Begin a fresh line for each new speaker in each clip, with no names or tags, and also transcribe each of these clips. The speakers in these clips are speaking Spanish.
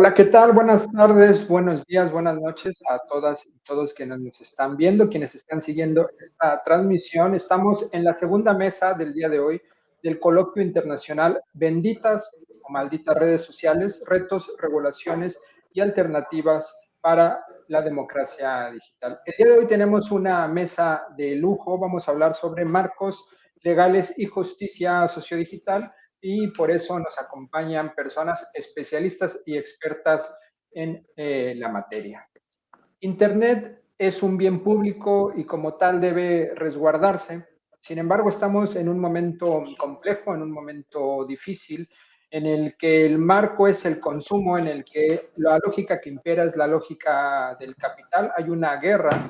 Hola, ¿qué tal? Buenas tardes, buenos días, buenas noches a todas y todos quienes nos están viendo, quienes están siguiendo esta transmisión. Estamos en la segunda mesa del día de hoy del coloquio internacional Benditas o Malditas Redes Sociales, Retos, Regulaciones y Alternativas para la Democracia Digital. El día de hoy tenemos una mesa de lujo. Vamos a hablar sobre marcos legales y justicia sociodigital, y por eso nos acompañan personas especialistas y expertas en la materia. Internet es un bien público y como tal debe resguardarse. Sin embargo, estamos en un momento complejo, en un momento difícil, en el que el marco es el consumo, en el que la lógica que impera es la lógica del capital. Hay una guerra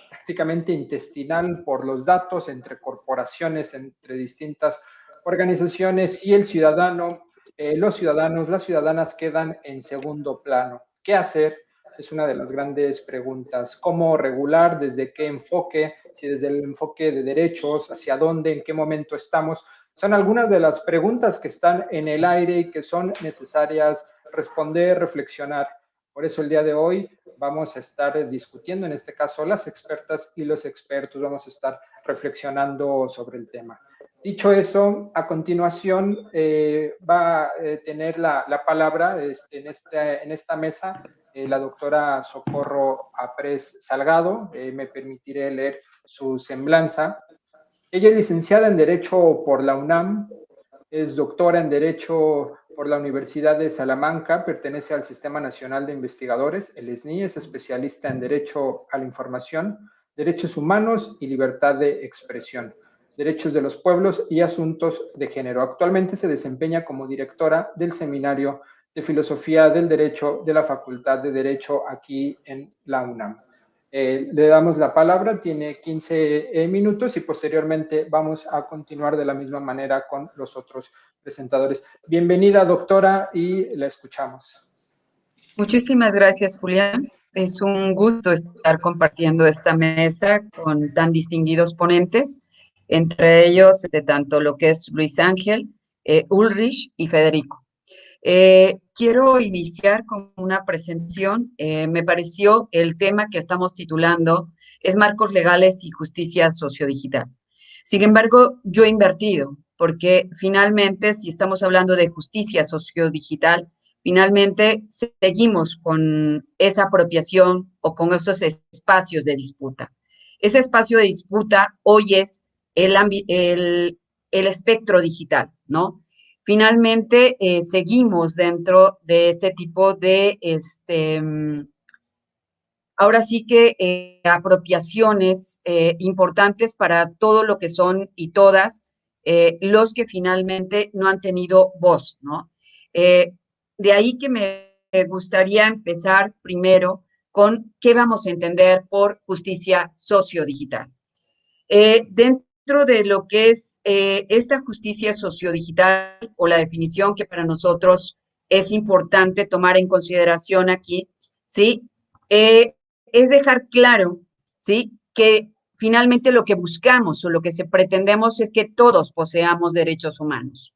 prácticamente intestinal por los datos entre corporaciones, entre distintas organizaciones y el ciudadano. Los ciudadanos, las ciudadanas quedan en segundo plano. ¿Qué hacer? Es una de las grandes preguntas. ¿Cómo regular? ¿Desde qué enfoque? Si desde el enfoque de derechos, hacia dónde, en qué momento estamos. Son algunas de las preguntas que están en el aire y que son necesarias responder, reflexionar. Por eso el día de hoy vamos a estar discutiendo, en este caso las expertas y los expertos, vamos a estar reflexionando sobre el tema. Dicho eso, a continuación va a tener la palabra en esta mesa la doctora Socorro Aprés Salgado. Me permitiré leer su semblanza. Ella es licenciada en Derecho por la UNAM, es doctora en Derecho por la Universidad de Salamanca, pertenece al Sistema Nacional de Investigadores, el SNI, es especialista en Derecho a la Información, Derechos Humanos y Libertad de Expresión, Derechos de los Pueblos y Asuntos de Género. Actualmente se desempeña como directora del Seminario de Filosofía del Derecho de la Facultad de Derecho aquí en la UNAM. Le damos la palabra, tiene 15 minutos y posteriormente vamos a continuar de la misma manera con los otros presentadores. Bienvenida, doctora, y la escuchamos.
Muchísimas gracias, Julián. Es un gusto estar compartiendo esta mesa con tan distinguidos ponentes, entre ellos tanto lo que es Luis Ángel, Ulrich y Federico. Quiero iniciar con una presentación. Me pareció el tema que estamos titulando es Marcos Legales y Justicia Sociodigital. Sin embargo, yo he invertido, porque finalmente, si estamos hablando de justicia sociodigital, finalmente seguimos con esa apropiación o con esos espacios de disputa. Ese espacio de disputa hoy es el espectro digital, ¿no? Finalmente, seguimos dentro de este tipo de, ahora sí que apropiaciones importantes para todo lo que son y todas los que finalmente no han tenido voz, ¿no? De ahí que me gustaría empezar primero con qué vamos a entender por justicia sociodigital. Dentro de lo que es esta justicia sociodigital o la definición que para nosotros es importante tomar en consideración aquí, ¿sí? Es dejar claro, ¿sí? Que finalmente lo que buscamos o lo que se pretendemos es que todos poseamos derechos humanos,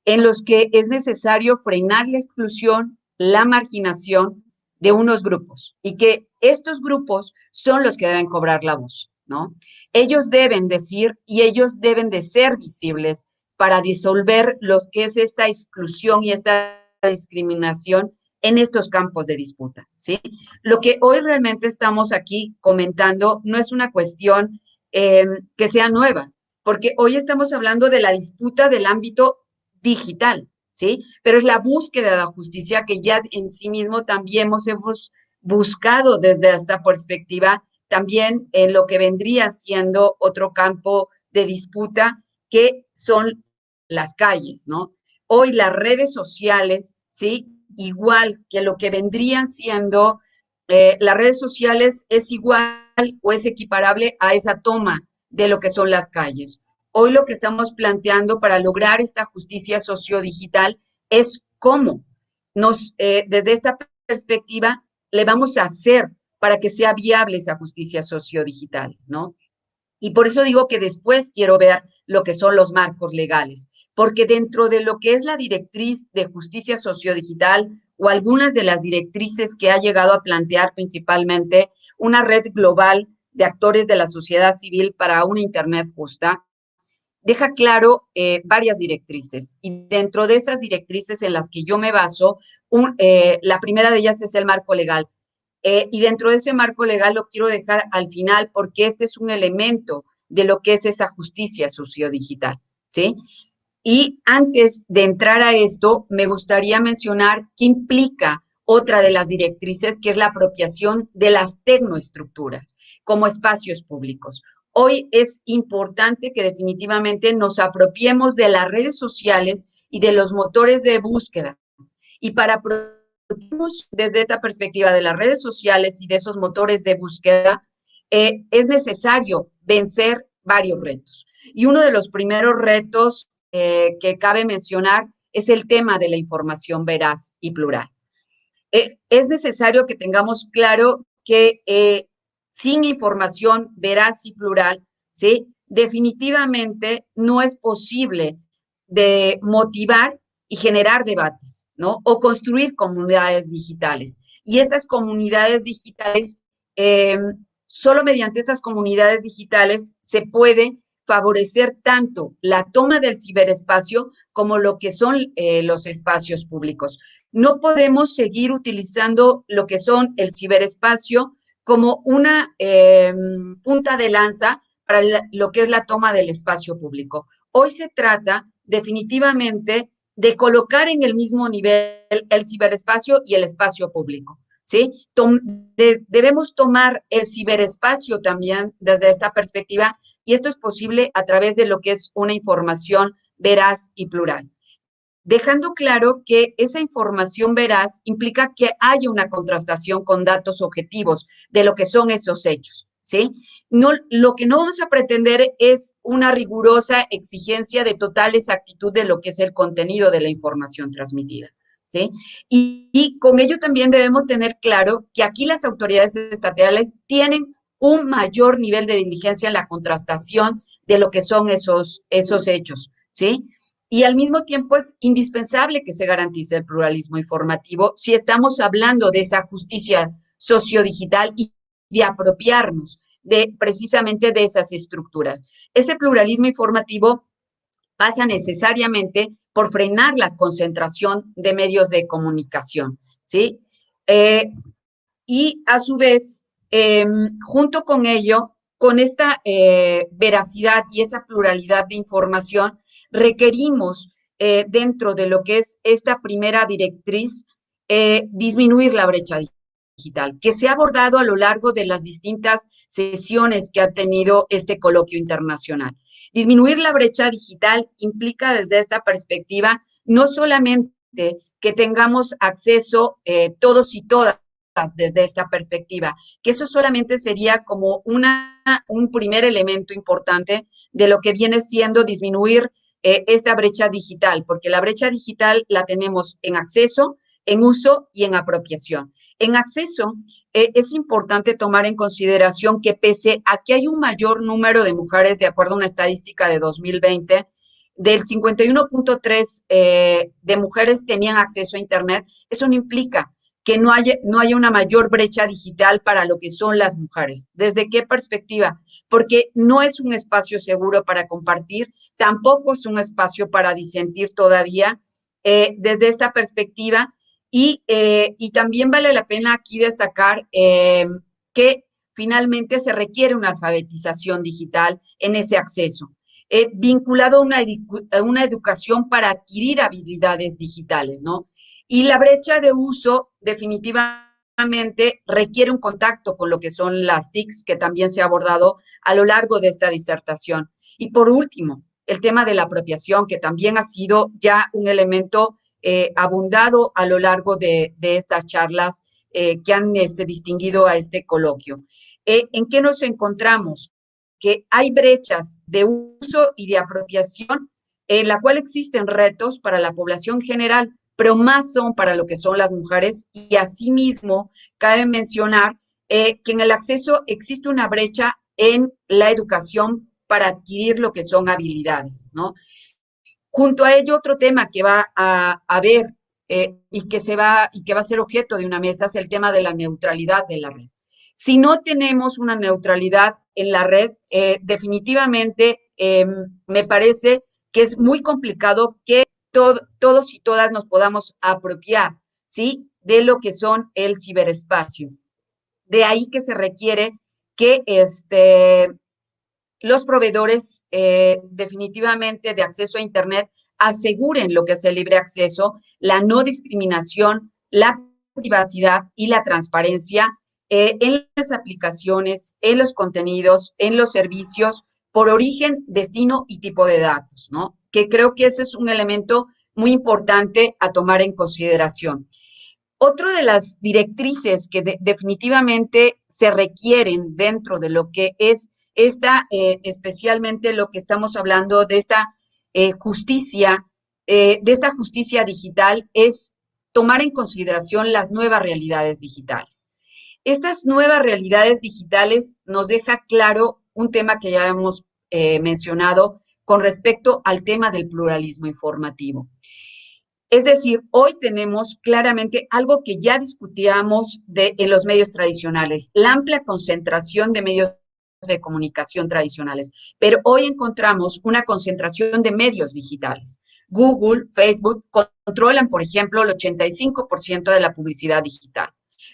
en los que es necesario frenar la exclusión, la marginación de unos grupos y que estos grupos son los que deben cobrar la voz, ¿no? Ellos deben decir y ellos deben de ser visibles para disolver lo que es esta exclusión y esta discriminación en estos campos de disputa, ¿sí? Lo que hoy realmente estamos aquí comentando no es una cuestión que sea nueva, porque hoy estamos hablando de la disputa del ámbito digital, ¿sí? Pero es la búsqueda de la justicia que ya en sí mismo también hemos buscado desde esta perspectiva, también en lo que vendría siendo otro campo de disputa, que son las calles, ¿no? Hoy las redes sociales, ¿sí? Igual que lo que vendrían siendo las redes sociales es igual o es equiparable a esa toma de lo que son las calles. Hoy lo que estamos planteando para lograr esta justicia sociodigital es cómo desde esta perspectiva, le vamos a hacer para que sea viable esa justicia sociodigital, ¿no? Y por eso digo que después quiero ver lo que son los marcos legales, porque dentro de lo que es la directriz de justicia sociodigital o algunas de las directrices que ha llegado a plantear principalmente una red global de actores de la sociedad civil para una Internet justa, deja claro varias directrices. Y dentro de esas directrices en las que yo me baso, la primera de ellas es el marco legal. Y dentro de ese marco legal lo quiero dejar al final porque este es un elemento de lo que es esa justicia sociodigital, ¿sí? Y antes de entrar a esto, me gustaría mencionar qué implica otra de las directrices, que es la apropiación de las tecnoestructuras como espacios públicos. Hoy es importante que definitivamente nos apropiemos de las redes sociales y de los motores de búsqueda. Y para apropiarnos desde esta perspectiva de las redes sociales y de esos motores de búsqueda, es necesario vencer varios retos. Y uno de los primeros retos que cabe mencionar es el tema de la información veraz y plural. Es necesario que tengamos claro que sin información veraz y plural, ¿sí? Definitivamente no es posible de motivar y generar debates, ¿no? O construir comunidades digitales. Y estas comunidades digitales, eh, solo mediante estas comunidades digitales se puede favorecer tanto la toma del ciberespacio como lo que son los espacios públicos. No podemos seguir utilizando lo que son el ciberespacio como una punta de lanza para lo que es la toma del espacio público. Hoy se trata definitivamente de colocar en el mismo nivel el ciberespacio y el espacio público, ¿sí? Debemos tomar el ciberespacio también desde esta perspectiva y esto es posible a través de lo que es una información veraz y plural, dejando claro que esa información veraz implica que haya una contrastación con datos objetivos de lo que son esos hechos, ¿sí? No, lo que no vamos a pretender es una rigurosa exigencia de total exactitud de lo que es el contenido de la información transmitida, ¿sí? Y con ello también debemos tener claro que aquí las autoridades estatales tienen un mayor nivel de diligencia en la contrastación de lo que son esos hechos, ¿sí? Y al mismo tiempo es indispensable que se garantice el pluralismo informativo si estamos hablando de esa justicia sociodigital y de apropiarnos de precisamente de esas estructuras. Ese pluralismo informativo pasa necesariamente por frenar la concentración de medios de comunicación, ¿sí? Y a su vez, junto con ello, con esta veracidad y esa pluralidad de información, requerimos dentro de lo que es esta primera directriz, disminuir la brecha digital, que se ha abordado a lo largo de las distintas sesiones que ha tenido este coloquio internacional. Disminuir la brecha digital implica desde esta perspectiva no solamente que tengamos acceso todos y todas desde esta perspectiva, que eso solamente sería como un primer elemento importante de lo que viene siendo disminuir esta brecha digital, porque la brecha digital la tenemos en acceso, en uso y en apropiación. En acceso, es importante tomar en consideración que pese a que hay un mayor número de mujeres, de acuerdo a una estadística de 2020, del 51.3 de mujeres tenían acceso a Internet, eso no implica que no haya una mayor brecha digital para lo que son las mujeres. ¿Desde qué perspectiva? Porque no es un espacio seguro para compartir, tampoco es un espacio para disentir todavía desde esta perspectiva. Y también vale la pena aquí destacar que finalmente se requiere una alfabetización digital en ese acceso, vinculado a una educación para adquirir habilidades digitales, ¿no? Y la brecha de uso definitivamente requiere un contacto con lo que son las TICs, que también se ha abordado a lo largo de esta disertación. Y por último, el tema de la apropiación, que también ha sido ya un elemento abundado a lo largo de estas charlas que han distinguido a este coloquio. ¿En qué nos encontramos? Que hay brechas de uso y de apropiación en la cual existen retos para la población general, pero más son para lo que son las mujeres, y asimismo cabe mencionar que en el acceso existe una brecha en la educación para adquirir lo que son habilidades, ¿no? Junto a ello, otro tema que va a haber y que va a ser objeto de una mesa es el tema de la neutralidad de la red. Si no tenemos una neutralidad en la red, definitivamente me parece que es muy complicado que todos y todas nos podamos apropiar, ¿sí?, de lo que son el ciberespacio. De ahí que se requiere que los proveedores definitivamente de acceso a Internet aseguren lo que es el libre acceso, la no discriminación, la privacidad y la transparencia en las aplicaciones, en los contenidos, en los servicios, por origen, destino y tipo de datos, ¿no? Que creo que ese es un elemento muy importante a tomar en consideración. Otro de las directrices que definitivamente se requieren dentro de lo que es especialmente lo que estamos hablando de esta justicia digital, es tomar en consideración las nuevas realidades digitales. Estas nuevas realidades digitales nos deja claro un tema que ya hemos mencionado con respecto al tema del pluralismo informativo. Es decir, hoy tenemos claramente algo que ya discutíamos en los medios tradicionales, la amplia concentración de medios de comunicación tradicionales, pero hoy encontramos una concentración de medios digitales. Google, Facebook controlan, por ejemplo, el 85% de la publicidad digital.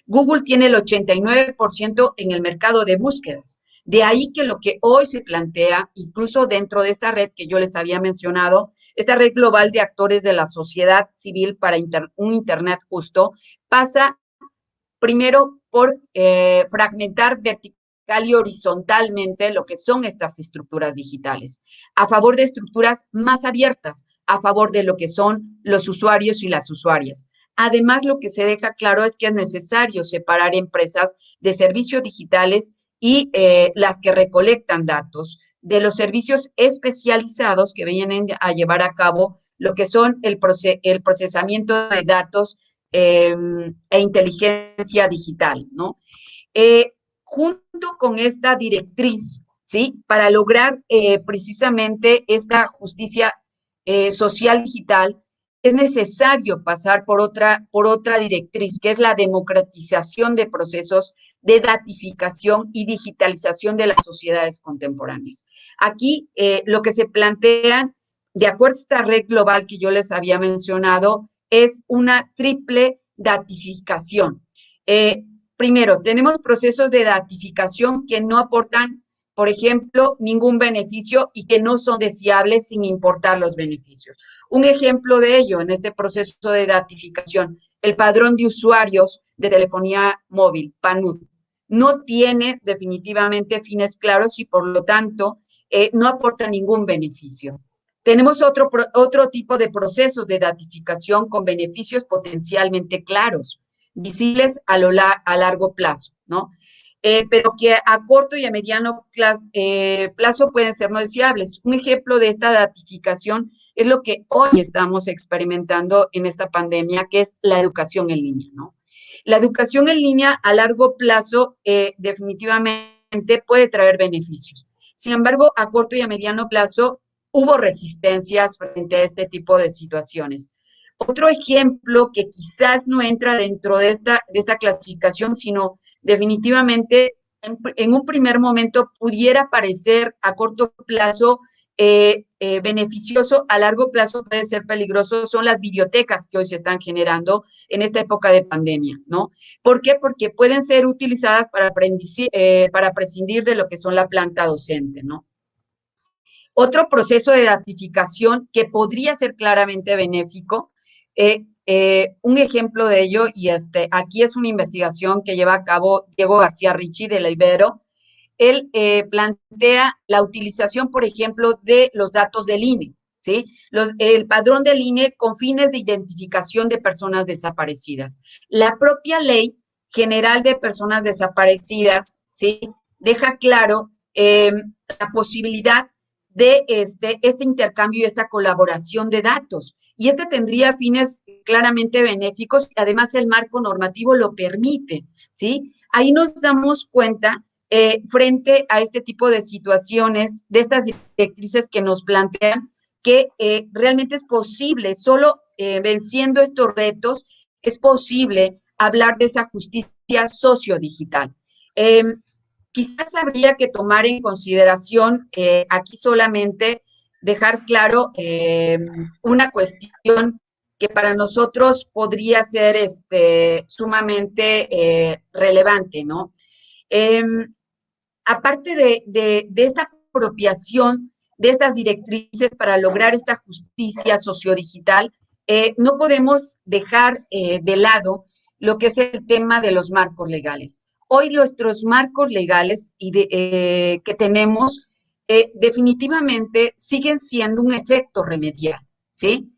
Google tiene el 89% en el mercado de búsquedas. De ahí que lo que hoy se plantea, incluso dentro de esta red que yo les había mencionado, esta red global de actores de la sociedad civil para un Internet justo, pasa primero por fragmentar vertical y horizontalmente lo que son estas estructuras digitales, a favor de estructuras más abiertas, a favor de lo que son los usuarios y las usuarias. Además, lo que se deja claro es que es necesario separar empresas de servicios digitales y las que recolectan datos de los servicios especializados que vienen a llevar a cabo lo que son el procesamiento de datos e inteligencia digital, ¿no? Junto con esta directriz, ¿sí?, para lograr precisamente esta justicia social digital, es necesario pasar por otra directriz, que es la democratización de procesos de datificación y digitalización de las sociedades contemporáneas. Aquí lo que se plantean, de acuerdo a esta red global que yo les había mencionado, es una triple datificación. Primero, tenemos procesos de datificación que no aportan, por ejemplo, ningún beneficio y que no son deseables sin importar los beneficios. Un ejemplo de ello en este proceso de datificación, el padrón de usuarios de telefonía móvil, PANUD, no tiene definitivamente fines claros y por lo tanto no aporta ningún beneficio. Tenemos otro tipo de procesos de datificación con beneficios potencialmente claros, visibles a largo plazo, ¿no? Pero que a corto y a mediano plazo pueden ser no deseables. Un ejemplo de esta datificación es lo que hoy estamos experimentando en esta pandemia, que es la educación en línea, ¿no? La educación en línea a largo plazo definitivamente puede traer beneficios. Sin embargo, a corto y a mediano plazo hubo resistencias frente a este tipo de situaciones. Otro ejemplo que quizás no entra dentro de esta clasificación, sino definitivamente en un primer momento pudiera parecer a corto plazo beneficioso, a largo plazo puede ser peligroso, son las bibliotecas que hoy se están generando en esta época de pandemia, ¿no? ¿Por qué? Porque pueden ser utilizadas para prescindir de lo que son la planta docente, ¿no? Otro proceso de datificación que podría ser claramente benéfico, un ejemplo de ello, y aquí es una investigación que lleva a cabo Diego García Ricci de la Ibero. Él plantea la utilización, por ejemplo, de los datos del INE, ¿sí? El padrón del INE con fines de identificación de personas desaparecidas. La propia Ley General de Personas Desaparecidas, ¿sí?, deja claro la posibilidad de este intercambio y esta colaboración de datos. Y tendría fines claramente benéficos, además el marco normativo lo permite, ¿sí? Ahí nos damos cuenta, frente a este tipo de situaciones, de estas directrices que nos plantean, que realmente es posible, solo venciendo estos retos, es posible hablar de esa justicia sociodigital. Quizás habría que tomar en consideración aquí solamente dejar claro una cuestión que para nosotros podría ser sumamente relevante, ¿no? Eh, Aparte de esta apropiación de estas directrices para lograr esta justicia sociodigital, no podemos dejar de lado lo que es el tema de los marcos legales. Hoy nuestros marcos legales que tenemos definitivamente siguen siendo un efecto remedial, ¿sí?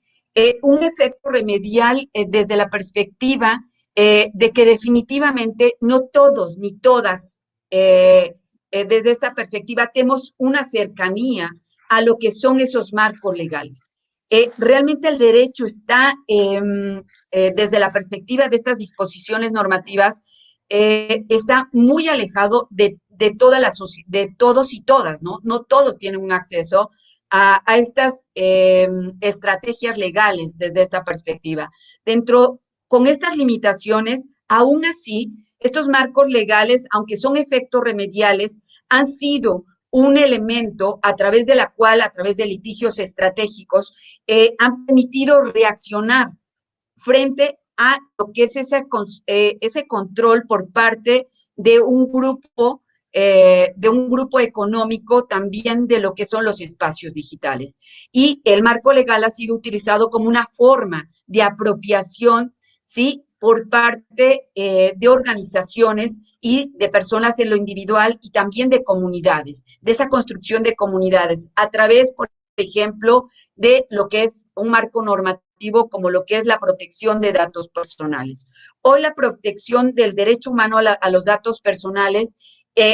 Un efecto remedial desde la perspectiva de que definitivamente no todos ni todas desde esta perspectiva tenemos una cercanía a lo que son esos marcos legales. Realmente el derecho está, desde la perspectiva de estas disposiciones normativas, está muy alejado de todos y todas, ¿no? No todos tienen un acceso a estas estrategias legales desde esta perspectiva. Con estas limitaciones, aún así, estos marcos legales, aunque son efectos remediales, han sido un elemento a través de la cual, a través de litigios estratégicos, han permitido reaccionar frente a lo que es ese control por parte de un grupo económico también de lo que son los espacios digitales. Y el marco legal ha sido utilizado como una forma de apropiación, ¿sí?, por parte de organizaciones y de personas en lo individual y también de comunidades, de esa construcción de comunidades, a través, por ejemplo, de lo que es un marco normativo como lo que es la protección de datos personales. Hoy la protección del derecho humano a los datos personales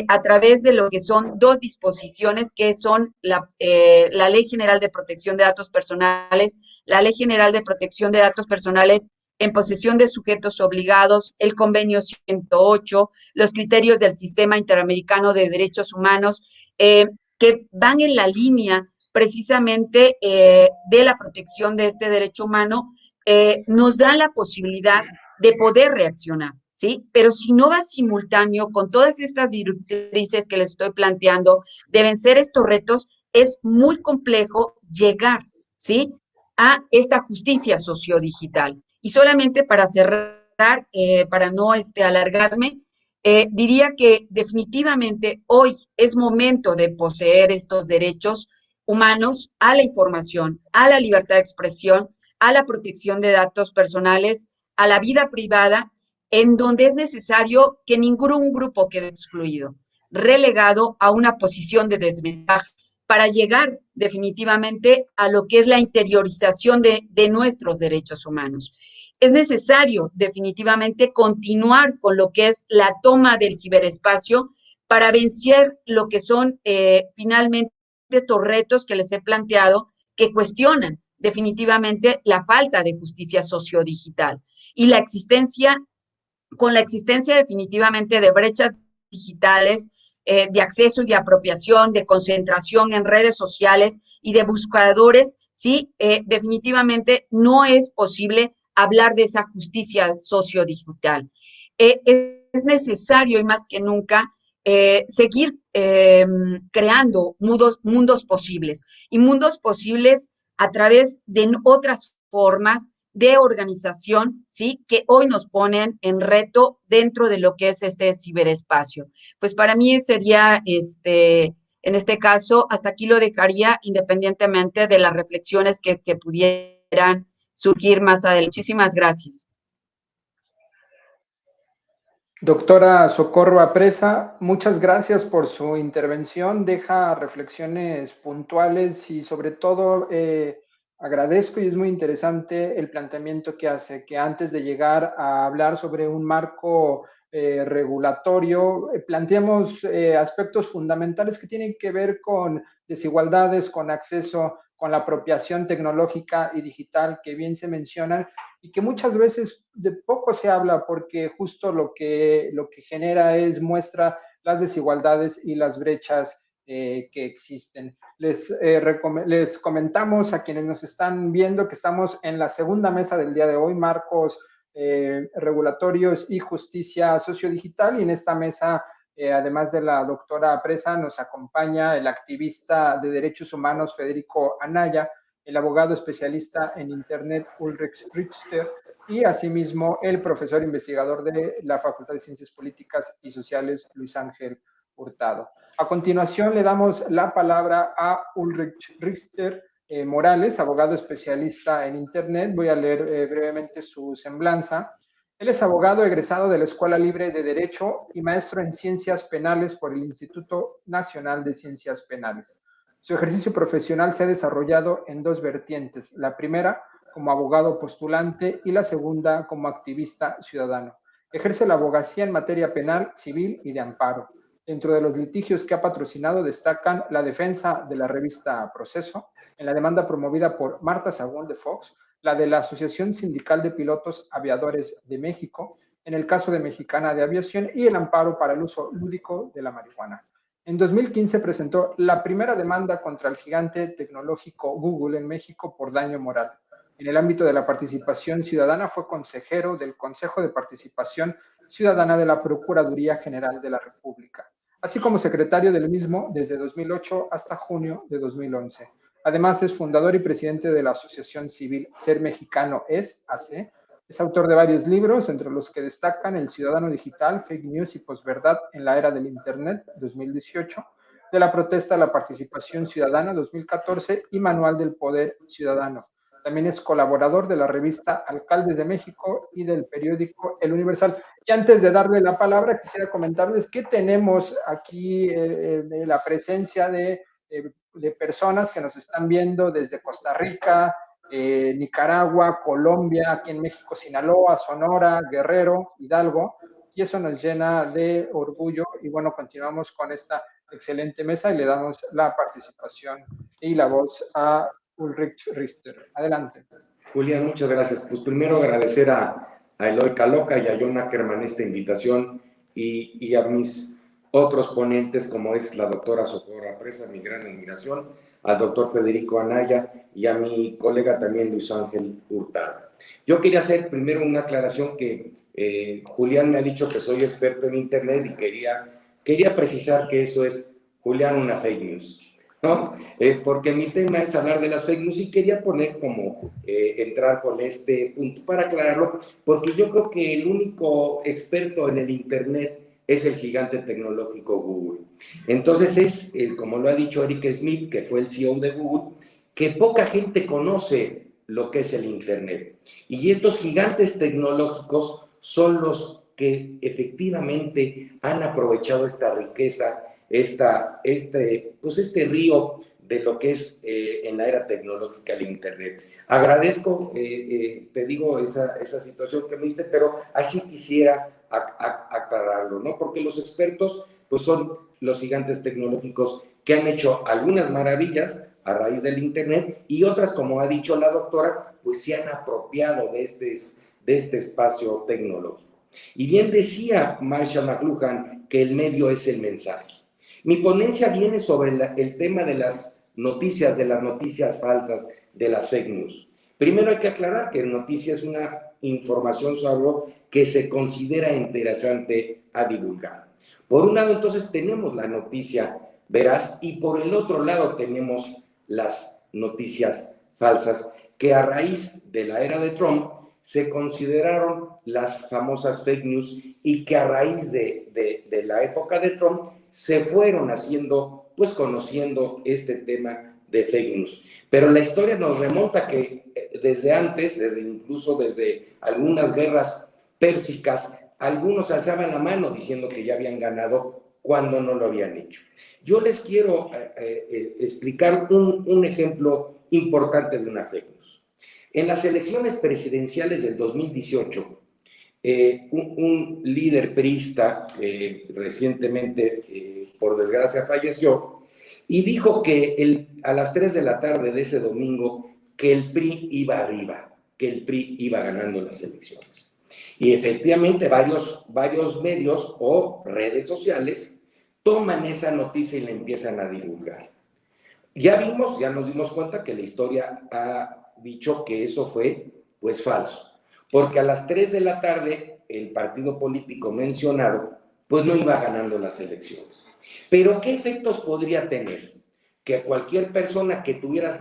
a través de lo que son dos disposiciones que son la Ley General de Protección de Datos Personales, la Ley General de Protección de Datos Personales en posesión de sujetos obligados, el convenio 108, los criterios del Sistema Interamericano de Derechos Humanos, que van en la línea precisamente de la protección de este derecho humano, nos dan la posibilidad de poder reaccionar, ¿sí? Pero si no va simultáneo con todas estas directrices que les estoy planteando de vencer estos retos, es muy complejo llegar, ¿sí?, a esta justicia sociodigital. Y solamente para cerrar, para no alargarme, diría que definitivamente hoy es momento de poseer estos derechos humanos a la información, a la libertad de expresión, a la protección de datos personales, a la vida privada, en donde es necesario que ningún grupo quede excluido, relegado a una posición de desventaja, para llegar definitivamente a lo que es la interiorización de nuestros derechos humanos. Es necesario definitivamente continuar con lo que es la toma del ciberespacio para vencer lo que son finalmente estos retos que les he planteado, que cuestionan definitivamente la falta de justicia sociodigital y con la existencia definitivamente de brechas digitales, de acceso y de apropiación, de concentración en redes sociales y de buscadores, sí, definitivamente no es posible hablar de esa justicia sociodigital. Es necesario y más que nunca seguir creando mundos posibles y mundos posibles a través de otras formas de organización, ¿sí?, que hoy nos ponen en reto dentro de lo que es este ciberespacio. Pues para mí sería, en este caso, hasta aquí lo dejaría, independientemente de las reflexiones que pudieran surgir más adelante. Muchísimas gracias.
Doctora Socorro Apresa, muchas gracias por su intervención. Deja reflexiones puntuales y sobre todo agradezco, y es muy interesante el planteamiento que hace, que antes de llegar a hablar sobre un marco regulatorio, planteemos aspectos fundamentales que tienen que ver con desigualdades, con acceso, con la apropiación tecnológica y digital que bien se mencionan y que muchas veces de poco se habla porque justo lo que genera muestra las desigualdades y las brechas que existen. Les comentamos a quienes nos están viendo que estamos en la segunda mesa del día de hoy, marcos regulatorios y justicia sociodigital, y en esta mesa, además de la doctora Presa, nos acompaña el activista de derechos humanos Federico Anaya, el abogado especialista en Internet Ulrich Richter, y asimismo el profesor investigador de la Facultad de Ciencias Políticas y Sociales, Luis Ángel Hurtado. A continuación le damos la palabra a Ulrich Richter Morales, abogado especialista en Internet. Voy a leer brevemente su semblanza. Él es abogado egresado de la Escuela Libre de Derecho y maestro en Ciencias Penales por el Instituto Nacional de Ciencias Penales. Su ejercicio profesional se ha desarrollado en dos vertientes. La primera, como abogado postulante, y la segunda, como activista ciudadano. Ejerce la abogacía en materia penal, civil y de amparo. Dentro de los litigios que ha patrocinado destacan la defensa de la revista Proceso, en la demanda promovida por Marta Sagún de Fox, la de la Asociación Sindical de Pilotos Aviadores de México, en el caso de Mexicana de Aviación, y el amparo para el uso lúdico de la marihuana. En 2015 presentó la primera demanda contra el gigante tecnológico Google en México por daño moral. En el ámbito de la participación ciudadana fue consejero del Consejo de Participación Ciudadana de la Procuraduría General de la República, así como secretario del mismo desde 2008 hasta junio de 2011. Además, es fundador y presidente de la Asociación Civil Ser Mexicano Es, AC. Es autor de varios libros, entre los que destacan El Ciudadano Digital, Fake News y Posverdad en la Era del Internet, 2018, De la Protesta a la Participación Ciudadana, 2014, y Manual del Poder Ciudadano. También es colaborador de la revista Alcaldes de México y del periódico El Universal. Y antes de darle la palabra, quisiera comentarles que tenemos aquí la presencia de personas que nos están viendo desde Costa Rica, Nicaragua, Colombia, aquí en México, Sinaloa, Sonora, Guerrero, Hidalgo, y eso nos llena de orgullo. Y bueno, continuamos con esta excelente mesa y le damos la participación y la voz a Ulrich Richter. Adelante.
Julián, muchas gracias. Pues primero agradecer a Eloy Caloca y a John Ackerman esta invitación y a mis otros ponentes, como es la doctora Socorro Presa, mi gran admiración, al doctor Federico Anaya y a mi colega también Luis Ángel Hurtado. Yo quería hacer primero una aclaración que Julián me ha dicho que soy experto en Internet y quería precisar que eso es, Julián, una fake news, ¿no? Porque mi tema es hablar de las fake news y quería poner como entrar con este punto para aclararlo, porque yo creo que el único experto en el Internet es el gigante tecnológico Google. Entonces es, como lo ha dicho Eric Schmidt, que fue el CEO de Google, que poca gente conoce lo que es el Internet. Y estos gigantes tecnológicos son los que efectivamente han aprovechado esta riqueza, este río de lo que es en la era tecnológica el Internet. Agradezco, te digo, esa situación que me diste, pero así quisiera aclararlo, ¿no? Porque los expertos, pues son los gigantes tecnológicos que han hecho algunas maravillas a raíz del Internet y otras, como ha dicho la doctora, pues se han apropiado de este espacio tecnológico. Y bien decía Marshall McLuhan que el medio es el mensaje. Mi ponencia viene sobre el tema de las noticias falsas, de las fake news. Primero hay que aclarar que noticia es una información sobre algo que se considera interesante a divulgar. Por un lado, entonces, tenemos la noticia veraz y por el otro lado tenemos las noticias falsas que a raíz de la era de Trump se consideraron las famosas fake news y que a raíz de la época de Trump se fueron haciendo, pues conociendo este tema de fake news. Pero la historia nos remonta que desde antes, incluso desde algunas guerras pérsicas, algunos alzaban la mano diciendo que ya habían ganado cuando no lo habían hecho. Yo les quiero explicar un ejemplo importante de una fake news. En las elecciones presidenciales del 2018, un líder priista recientemente, por desgracia, falleció y dijo que a las 3 de la tarde de ese domingo que el PRI iba arriba, que el PRI iba ganando las elecciones. Y efectivamente varios medios o redes sociales toman esa noticia y la empiezan a divulgar. Ya nos dimos cuenta que la historia ha dicho que eso fue, pues, falso, porque a las 3 de la tarde el partido político mencionado, pues, no iba ganando las elecciones. Pero, ¿qué efectos podría tener? Que cualquier persona que tuviera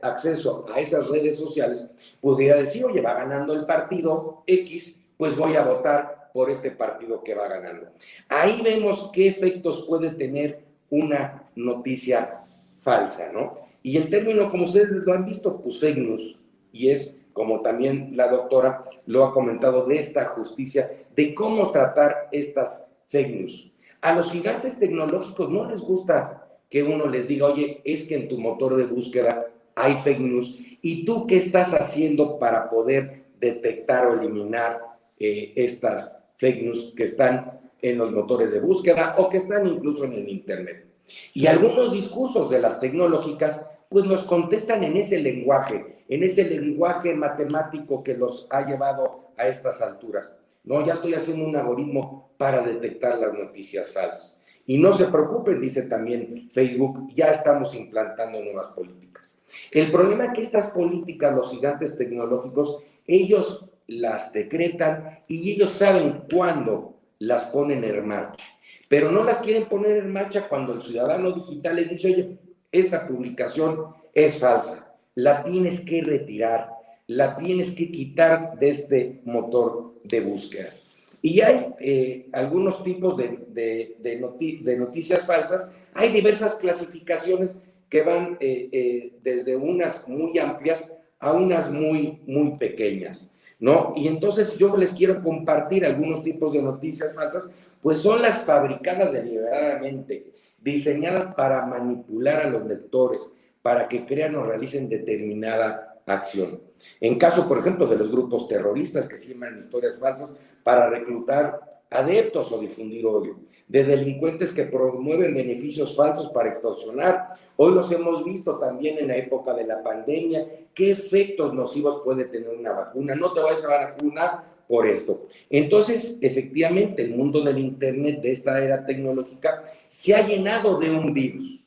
acceso a esas redes sociales pudiera decir, oye, va ganando el partido X, pues voy a votar por este partido que va ganando. Ahí vemos qué efectos puede tener una noticia falsa, ¿no? Y el término, como ustedes lo han visto, pues fake news, y es, como también la doctora lo ha comentado, de esta justicia, de cómo tratar estas fake news. A los gigantes tecnológicos no les gusta que uno les diga, oye, es que en tu motor de búsqueda hay fake news, ¿y tú qué estás haciendo para poder detectar o eliminar estas fake news que están en los motores de búsqueda o que están incluso en el Internet? Y algunos discursos de las tecnológicas pues nos contestan en ese lenguaje matemático que los ha llevado a estas alturas. No, ya estoy haciendo un algoritmo para detectar las noticias falsas. Y no se preocupen, dice también Facebook, ya estamos implantando nuevas políticas. El problema es que estas políticas, los gigantes tecnológicos, ellos las decretan y ellos saben cuándo las ponen en marcha. Pero no las quieren poner en marcha cuando el ciudadano digital les dice, oye, esta publicación es falsa, la tienes que retirar, la tienes que quitar de este motor de búsqueda. Y hay algunos tipos de noticias falsas, hay diversas clasificaciones que van desde unas muy amplias a unas muy, muy pequeñas, ¿no? Y entonces yo les quiero compartir algunos tipos de noticias falsas, pues son las fabricadas deliberadamente, diseñadas para manipular a los lectores, para que crean o realicen determinada acción. En caso, por ejemplo, de los grupos terroristas que siembran historias falsas para reclutar adeptos o difundir odio, de delincuentes que promueven beneficios falsos para extorsionar. Hoy los hemos visto también en la época de la pandemia. ¿Qué efectos nocivos puede tener una vacuna? No te vayas a vacunar por esto. Entonces, efectivamente, el mundo del Internet, de esta era tecnológica, se ha llenado de un virus.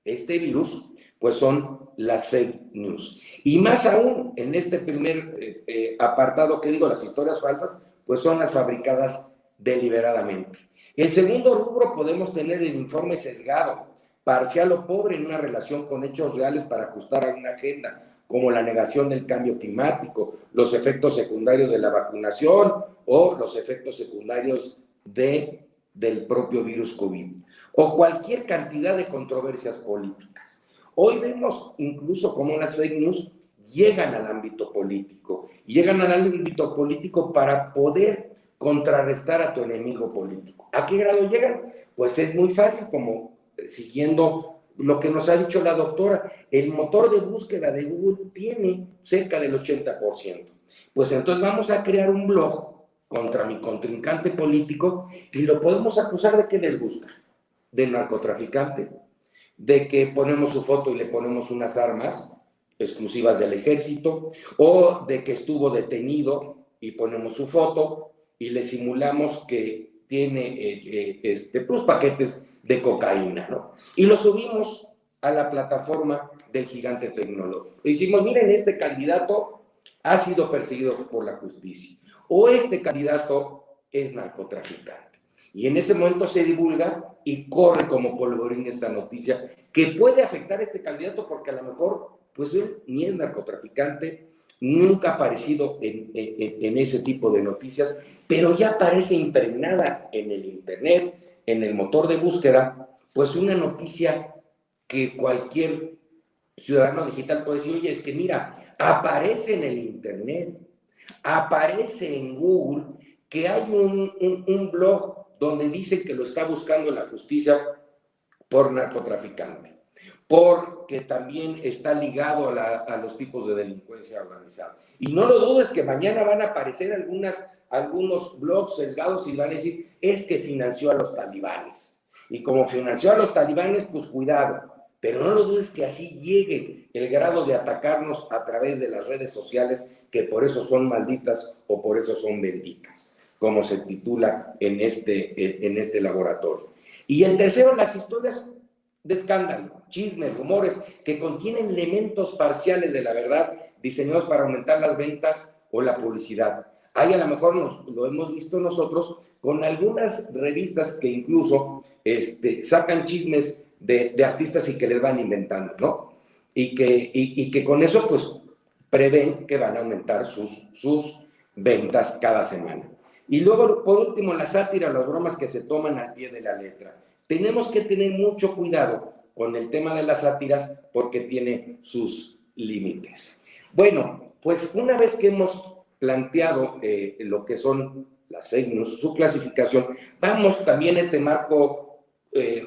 Este virus, pues son las fake news. Y más aún, en este primer apartado que digo, las historias falsas, pues son las fabricadas deliberadamente. El segundo rubro podemos tener el informe sesgado, parcial o pobre en una relación con hechos reales para ajustar a una agenda, como la negación del cambio climático, los efectos secundarios de la vacunación o los efectos secundarios del propio virus COVID, o cualquier cantidad de controversias políticas. Hoy vemos incluso cómo las fake news llegan al ámbito político para poder contrarrestar a tu enemigo político. ¿A qué grado llegan? Pues es muy fácil, como siguiendo lo que nos ha dicho la doctora, el motor de búsqueda de Google tiene cerca del 80%. Pues entonces vamos a crear un blog contra mi contrincante político y lo podemos acusar de que les gusta, de narcotraficante, de que ponemos su foto y le ponemos unas armas exclusivas del ejército, o de que estuvo detenido y ponemos su foto y le simulamos que tiene pues paquetes de cocaína, ¿no? Y lo subimos a la plataforma del gigante tecnológico. Y decimos, miren, este candidato ha sido perseguido por la justicia, o este candidato es narcotraficante. Y en ese momento se divulga y corre como polvorín esta noticia que puede afectar a este candidato porque a lo mejor, pues él ni es narcotraficante, nunca ha aparecido en ese tipo de noticias, pero ya aparece impregnada en el Internet, en el motor de búsqueda, pues una noticia que cualquier ciudadano digital puede decir, oye, es que mira, aparece en el Internet, aparece en Google, que hay un blog donde dice que lo está buscando la justicia por narcotraficante, porque también está ligado a los tipos de delincuencia organizada. Y no lo dudes que mañana van a aparecer algunos blogs sesgados y van a decir, es que financió a los talibanes. Y como financió a los talibanes, pues cuidado. Pero no lo dudes que así llegue el grado de atacarnos a través de las redes sociales, que por eso son malditas o por eso son benditas, como se titula en este laboratorio. Y el tercero, las historias de escándalo, chismes, rumores, que contienen elementos parciales de la verdad diseñados para aumentar las ventas o la publicidad. Ahí a lo mejor lo hemos visto nosotros con algunas revistas que incluso sacan chismes de artistas y que les van inventando, ¿no? Y que con eso pues prevén que van a aumentar sus ventas cada semana. Y luego, por último, la sátira, las bromas que se toman al pie de la letra. Tenemos que tener mucho cuidado con el tema de las sátiras porque tiene sus límites. Bueno, pues una vez que hemos planteado lo que son las fake news, su clasificación, vamos también a este marco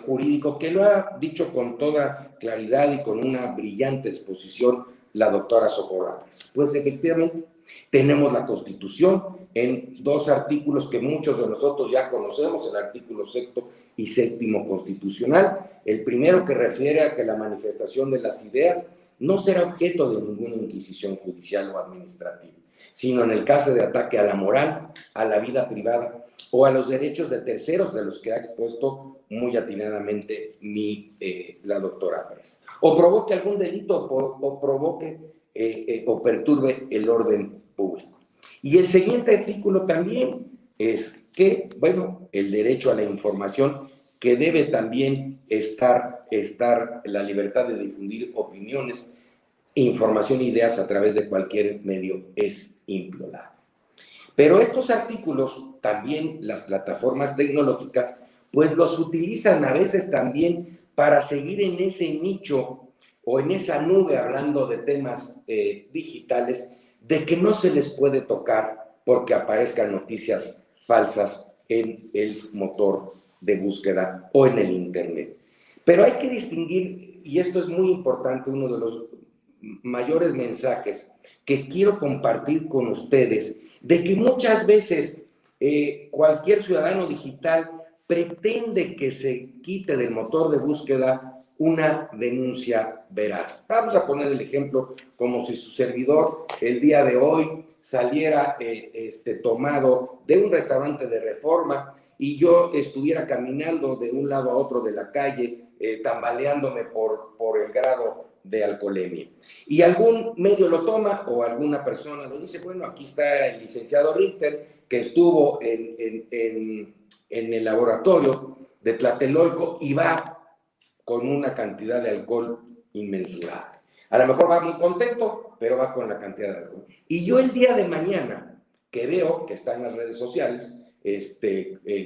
jurídico que lo ha dicho con toda claridad y con una brillante exposición la doctora Socorro Álvarez. Pues efectivamente tenemos la Constitución en 2 artículos que muchos de nosotros ya conocemos, el artículo 6º y 7º constitucional. El primero que refiere a que la manifestación de las ideas no será objeto de ninguna inquisición judicial o administrativa, sino en el caso de ataque a la moral, a la vida privada o a los derechos de terceros, de los que ha expuesto muy atinadamente la doctora Álvarez. O provoque algún delito o provoque o perturbe el orden público. Y el siguiente artículo también es que, bueno, el derecho a la información, que debe también estar la libertad de difundir opiniones, información e ideas a través de cualquier medio es inviolable. Pero estos artículos, también las plataformas tecnológicas, pues los utilizan a veces también para seguir en ese nicho o en esa nube, hablando de temas digitales, de que no se les puede tocar porque aparezcan noticias falsas en el motor de búsqueda o en el Internet. Pero hay que distinguir, y esto es muy importante, uno de los mayores mensajes que quiero compartir con ustedes, de que muchas veces cualquier ciudadano digital pretende que se quite del motor de búsqueda una denuncia veraz. Vamos a poner el ejemplo como si su servidor el día de hoy saliera tomado de un restaurante de Reforma y yo estuviera caminando de un lado a otro de la calle, tambaleándome por el grado de alcoholemia. Y algún medio lo toma o alguna persona lo dice, bueno, aquí está el licenciado Richter, que estuvo en el laboratorio de Tlatelolco y va con una cantidad de alcohol inmensurable. A lo mejor va muy contento, pero va con la cantidad de alcohol. Y yo el día de mañana, que veo que está en las redes sociales,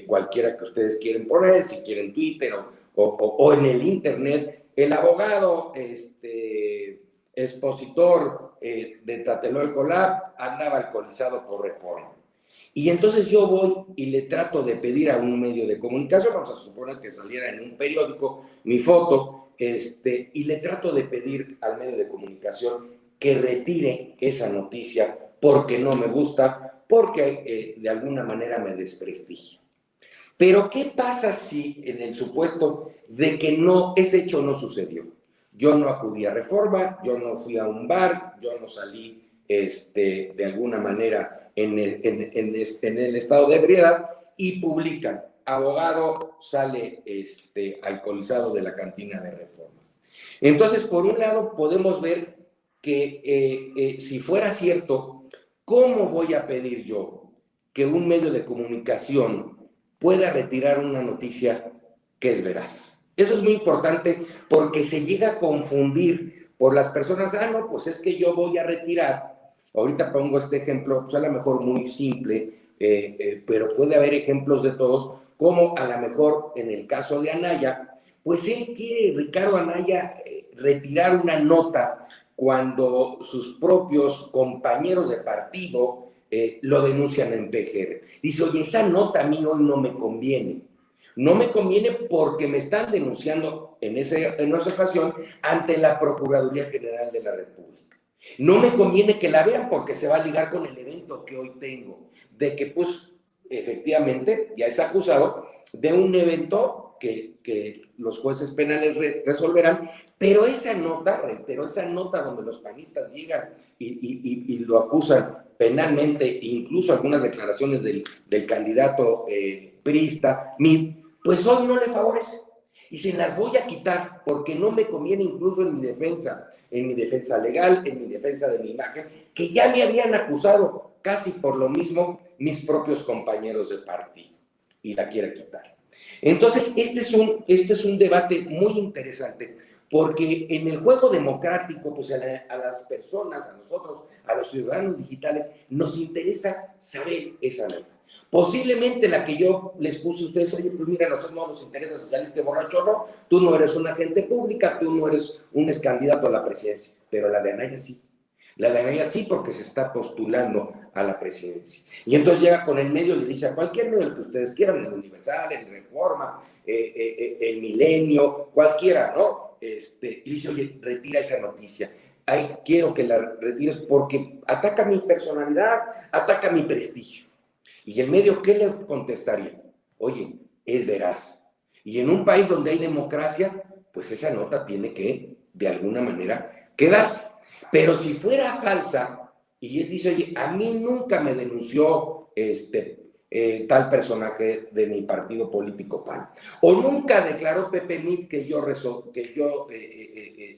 cualquiera que ustedes quieren poner, si quieren Twitter o en el Internet, el abogado expositor de Tlatelolco Lab andaba alcoholizado por Reforma. Y entonces yo voy y le trato de pedir a un medio de comunicación, vamos a suponer que saliera en un periódico mi foto, y le trato de pedir al medio de comunicación que retire esa noticia porque no me gusta, porque de alguna manera me desprestigia. Pero ¿qué pasa si en el supuesto de que ese hecho no sucedió? Yo no acudí a Reforma, yo no fui a un bar, yo no salí de alguna manera en el estado de ebriedad y publican, abogado sale alcoholizado de la cantina de Reforma. Entonces, por un lado, podemos ver que si fuera cierto, ¿cómo voy a pedir yo que un medio de comunicación pueda retirar una noticia que es veraz? Eso es muy importante porque se llega a confundir por las personas, no, pues es que yo voy a retirar. Ahorita pongo este ejemplo, pues a lo mejor muy simple, pero puede haber ejemplos de todos, como a lo mejor en el caso de Anaya, pues él quiere, Ricardo Anaya, retirar una nota cuando sus propios compañeros de partido lo denuncian en PGR. Dice, oye, esa nota a mí hoy no me conviene. No me conviene porque me están denunciando en esa ocasión ante la Procuraduría General de la República. No me conviene que la vean porque se va a ligar con el evento que hoy tengo, de que pues efectivamente ya es acusado de un evento que los jueces penales resolverán, pero esa nota, reitero, esa nota donde los panistas llegan y lo acusan penalmente, incluso algunas declaraciones del candidato priista, Mid, pues hoy no le favorece. Y se las voy a quitar porque no me conviene, incluso en mi defensa legal, en mi defensa de mi imagen, que ya me habían acusado casi por lo mismo mis propios compañeros de partido, y la quiere quitar. Entonces, este es un debate muy interesante, porque en el juego democrático, pues a las personas, a nosotros, a los ciudadanos digitales, nos interesa saber esa nota. Posiblemente la que yo les puse a ustedes, oye, pues mira, a nosotros no nos interesa si saliste borracho o no, tú no eres una agente pública, tú no eres un ex candidato a la presidencia, pero la de Anaya sí. La de Anaya sí, porque se está postulando a la presidencia. Y entonces llega con el medio y le dice a cualquier medio, el que ustedes quieran, el Universal, el Reforma, el Milenio, cualquiera, ¿no? Y dice, oye, retira esa noticia. Ay, quiero que la retires porque ataca mi personalidad, ataca mi prestigio. Y el medio, ¿qué le contestaría? Oye, es veraz. Y en un país donde hay democracia, pues esa nota tiene que, de alguna manera, quedarse. Pero si fuera falsa, y él dice, oye, a mí nunca me denunció tal personaje de mi partido político PAN, o nunca declaró Pepe Mit que yo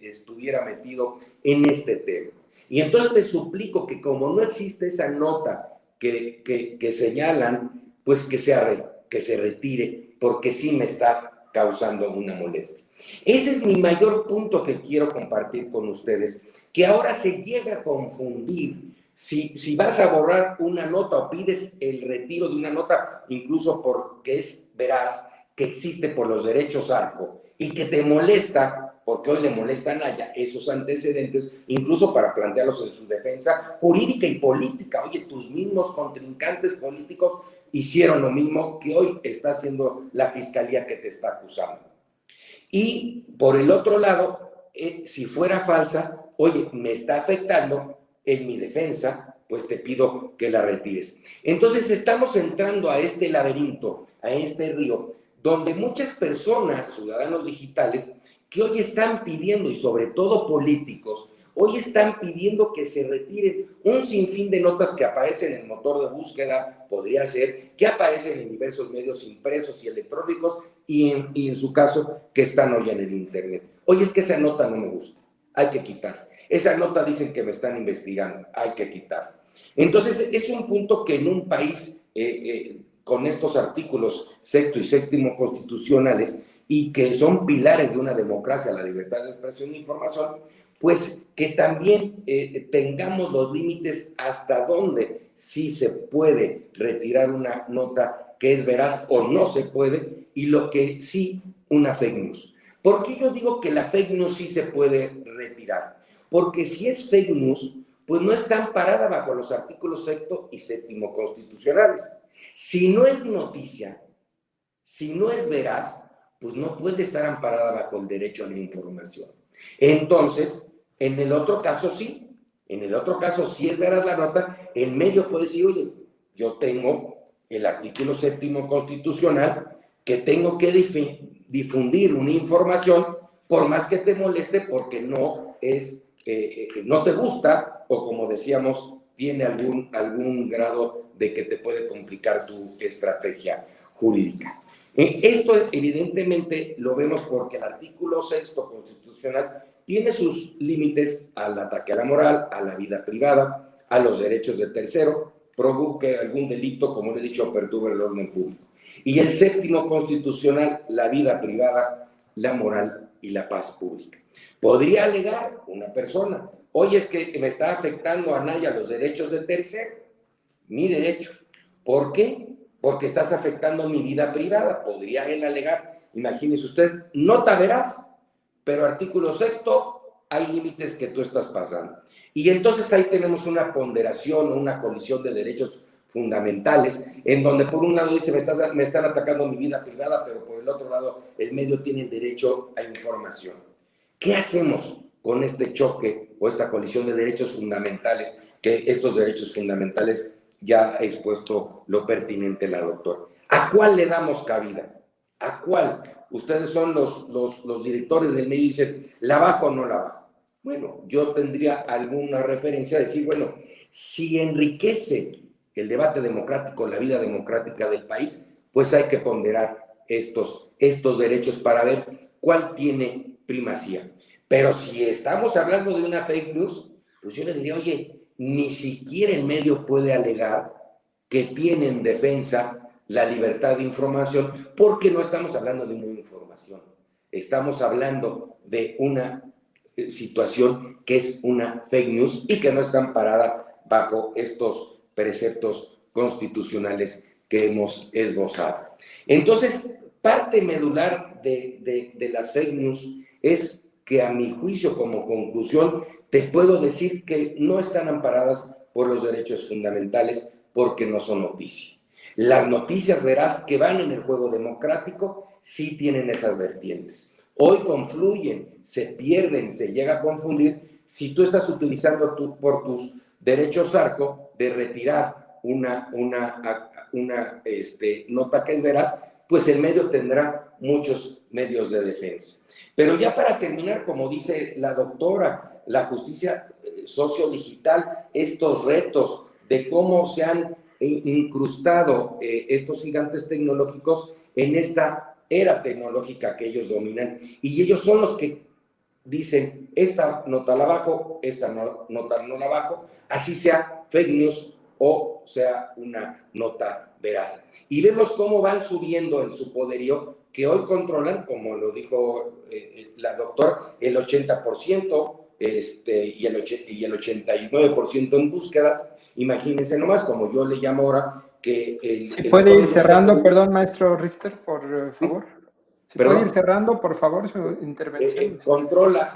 estuviera metido en este tema. Y entonces te suplico que como no existe esa nota que señalan, pues que se retire, porque sí me está causando una molestia. Ese es mi mayor punto que quiero compartir con ustedes, que ahora se llega a confundir si vas a borrar una nota o pides el retiro de una nota, incluso porque es veraz, que existe por los derechos ARCO, y que te molesta, porque hoy le molesta a Anaya esos antecedentes, incluso para plantearlos en su defensa jurídica y política. Oye, tus mismos contrincantes políticos hicieron lo mismo que hoy está haciendo la fiscalía que te está acusando. Y por el otro lado, si fuera falsa, oye, me está afectando en mi defensa, pues te pido que la retires. Entonces estamos entrando a este laberinto, a este río, donde muchas personas, ciudadanos digitales, que hoy están pidiendo, y sobre todo políticos, hoy están pidiendo que se retiren un sinfín de notas que aparecen en el motor de búsqueda, podría ser, que aparecen en diversos medios impresos y electrónicos, y en su caso, que están hoy en el internet. Oye, es que esa nota no me gusta, hay que quitar. Esa nota dicen que me están investigando, hay que quitar. Entonces, es un punto que en un país con estos artículos sexto y séptimo constitucionales, y que son pilares de una democracia, la libertad de expresión e información, pues que también tengamos los límites hasta dónde sí se puede retirar una nota que es veraz o no se puede, y lo que sí, una fake news. ¿Por qué yo digo que la fake news sí se puede retirar? Porque si es fake news, pues no está amparada bajo los artículos sexto y séptimo constitucionales. Si no es noticia, si no es veraz, pues no puede estar amparada bajo el derecho a la información. Entonces, en el otro caso sí, en el otro caso si es veraz la nota, el medio puede decir, oye, yo tengo el artículo séptimo constitucional que tengo que difundir una información por más que te moleste, porque no es, no te gusta, o como decíamos, tiene algún grado de que te puede complicar tu estrategia jurídica. Esto evidentemente lo vemos porque el artículo sexto constitucional tiene sus límites al ataque a la moral, a la vida privada, a los derechos de tercero, provoque algún delito, como le he dicho, perturbe el orden público. Y el séptimo constitucional, la vida privada, la moral y la paz pública. Podría alegar una persona, oye, es que me está afectando a Anaya los derechos de tercero, mi derecho. ¿Por qué? Porque estás afectando mi vida privada. Podría él alegar, imagínense ustedes, nota veraz, pero artículo sexto, hay límites que tú estás pasando. Y entonces ahí tenemos una ponderación o una colisión de derechos fundamentales, en donde por un lado dice, me están atacando mi vida privada, pero por el otro lado el medio tiene el derecho a información. ¿Qué hacemos con este choque o esta colisión de derechos fundamentales? Que estos derechos fundamentales ya ha expuesto lo pertinente la doctora. ¿A cuál le damos cabida? ¿A cuál? Ustedes son los directores del medio y dicen, ¿la bajo o no la bajo? Bueno, yo tendría alguna referencia a decir, bueno, si enriquece el debate democrático, la vida democrática del país, pues hay que ponderar estos derechos para ver cuál tiene primacía. Pero si estamos hablando de una fake news, pues yo le diría, oye, ni siquiera el medio puede alegar que tiene en defensa la libertad de información, porque no estamos hablando de una información, estamos hablando de una situación que es una fake news y que no está amparada bajo estos preceptos constitucionales que hemos esbozado. Entonces, parte medular de las fake news es que, a mi juicio, como conclusión, te puedo decir que no están amparadas por los derechos fundamentales porque no son noticias. Las noticias, verás, que van en el juego democrático, sí tienen esas vertientes. Hoy confluyen, se pierden, se llega a confundir si tú estás utilizando por tus derechos ARCO de retirar una nota que es veraz, pues el medio tendrá muchos medios de defensa. Pero ya para terminar, como dice la doctora, la justicia sociodigital, estos retos de cómo se han incrustado estos gigantes tecnológicos en esta era tecnológica que ellos dominan, y ellos son los que dicen, esta nota la bajo, esta nota no la bajo, así sea fake news o sea una nota veraz. Y vemos cómo van subiendo en su poderío, que hoy controlan, como lo dijo la doctora, el 80% y el 89% en búsquedas. Imagínense nomás, como yo le llamo ahora, que
si puede ir cerrando, perdón, maestro Richter, por favor. Si
puede
ir cerrando, por favor, su intervención.
Controla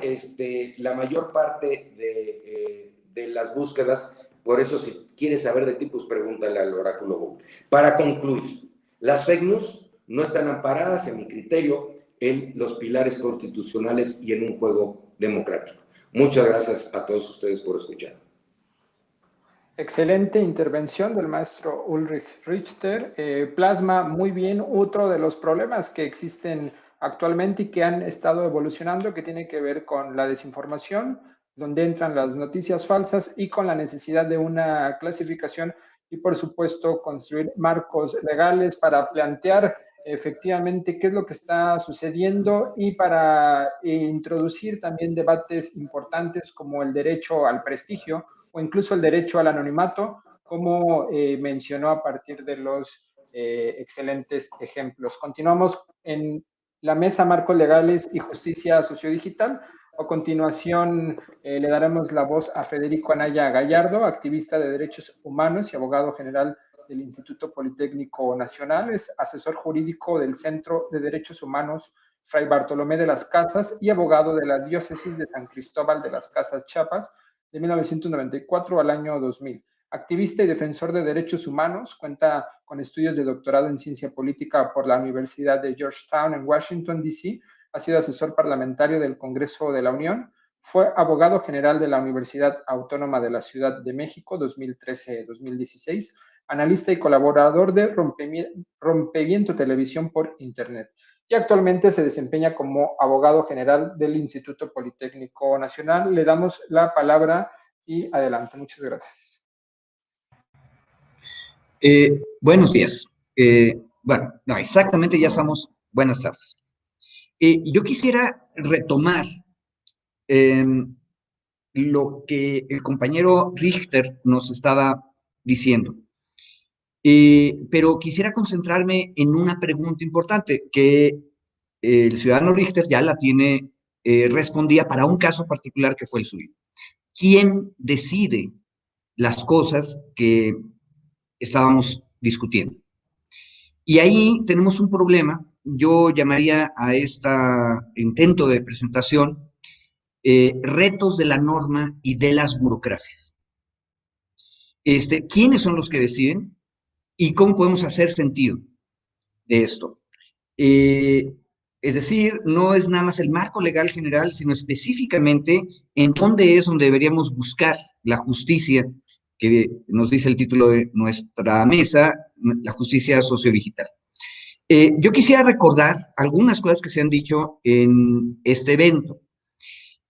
la mayor parte de las búsquedas. Por eso, si quieres saber de ti, pues pregúntale al oráculo Google. Para concluir, las fake news no están amparadas, en mi criterio, en los pilares constitucionales y en un juego democrático. Muchas gracias a todos ustedes por escuchar.
Excelente intervención del maestro Ulrich Richter. Plasma muy bien otro de los problemas que existen actualmente y que han estado evolucionando, que tiene que ver con la desinformación, donde entran las noticias falsas, y con la necesidad de una clasificación y, por supuesto, construir marcos legales para plantear efectivamente qué es lo que está sucediendo y para introducir también debates importantes como el derecho al prestigio o incluso el derecho al anonimato, como mencionó a partir de los excelentes ejemplos. Continuamos en la mesa Marcos Legales y Justicia Sociodigital. A continuación, le daremos la voz a Federico Anaya Gallardo, activista de derechos humanos y abogado general del Instituto Politécnico Nacional, es asesor jurídico del Centro de Derechos Humanos Fray Bartolomé de las Casas y abogado de la Diócesis de San Cristóbal de las Casas, Chiapas, de 1994 al año 2000. Activista y defensor de derechos humanos, cuenta con estudios de doctorado en ciencia política por la Universidad de Georgetown en Washington, D.C., ha sido asesor parlamentario del Congreso de la Unión, fue abogado general de la Universidad Autónoma de la Ciudad de México 2013-2016, analista y colaborador de Rompeviento Televisión por Internet, y actualmente se desempeña como abogado general del Instituto Politécnico Nacional. Le damos la palabra y adelante. Muchas gracias.
Buenos días. Bueno, no, exactamente ya estamos. Buenas tardes. Yo quisiera retomar lo que el compañero Richter nos estaba diciendo. Pero quisiera concentrarme en una pregunta importante que el ciudadano Richter ya la tiene, respondía para un caso particular que fue el suyo. ¿Quién decide las cosas que estábamos discutiendo? Y ahí tenemos un problema. Yo llamaría a este intento de presentación retos de la norma y de las burocracias. ¿Quiénes son los que deciden? ¿Y cómo podemos hacer sentido de esto? Es decir, no es nada más el marco legal general, sino específicamente en dónde es donde deberíamos buscar la justicia, que nos dice el título de nuestra mesa, la justicia sociodigital. Yo quisiera recordar algunas cosas que se han dicho en este evento.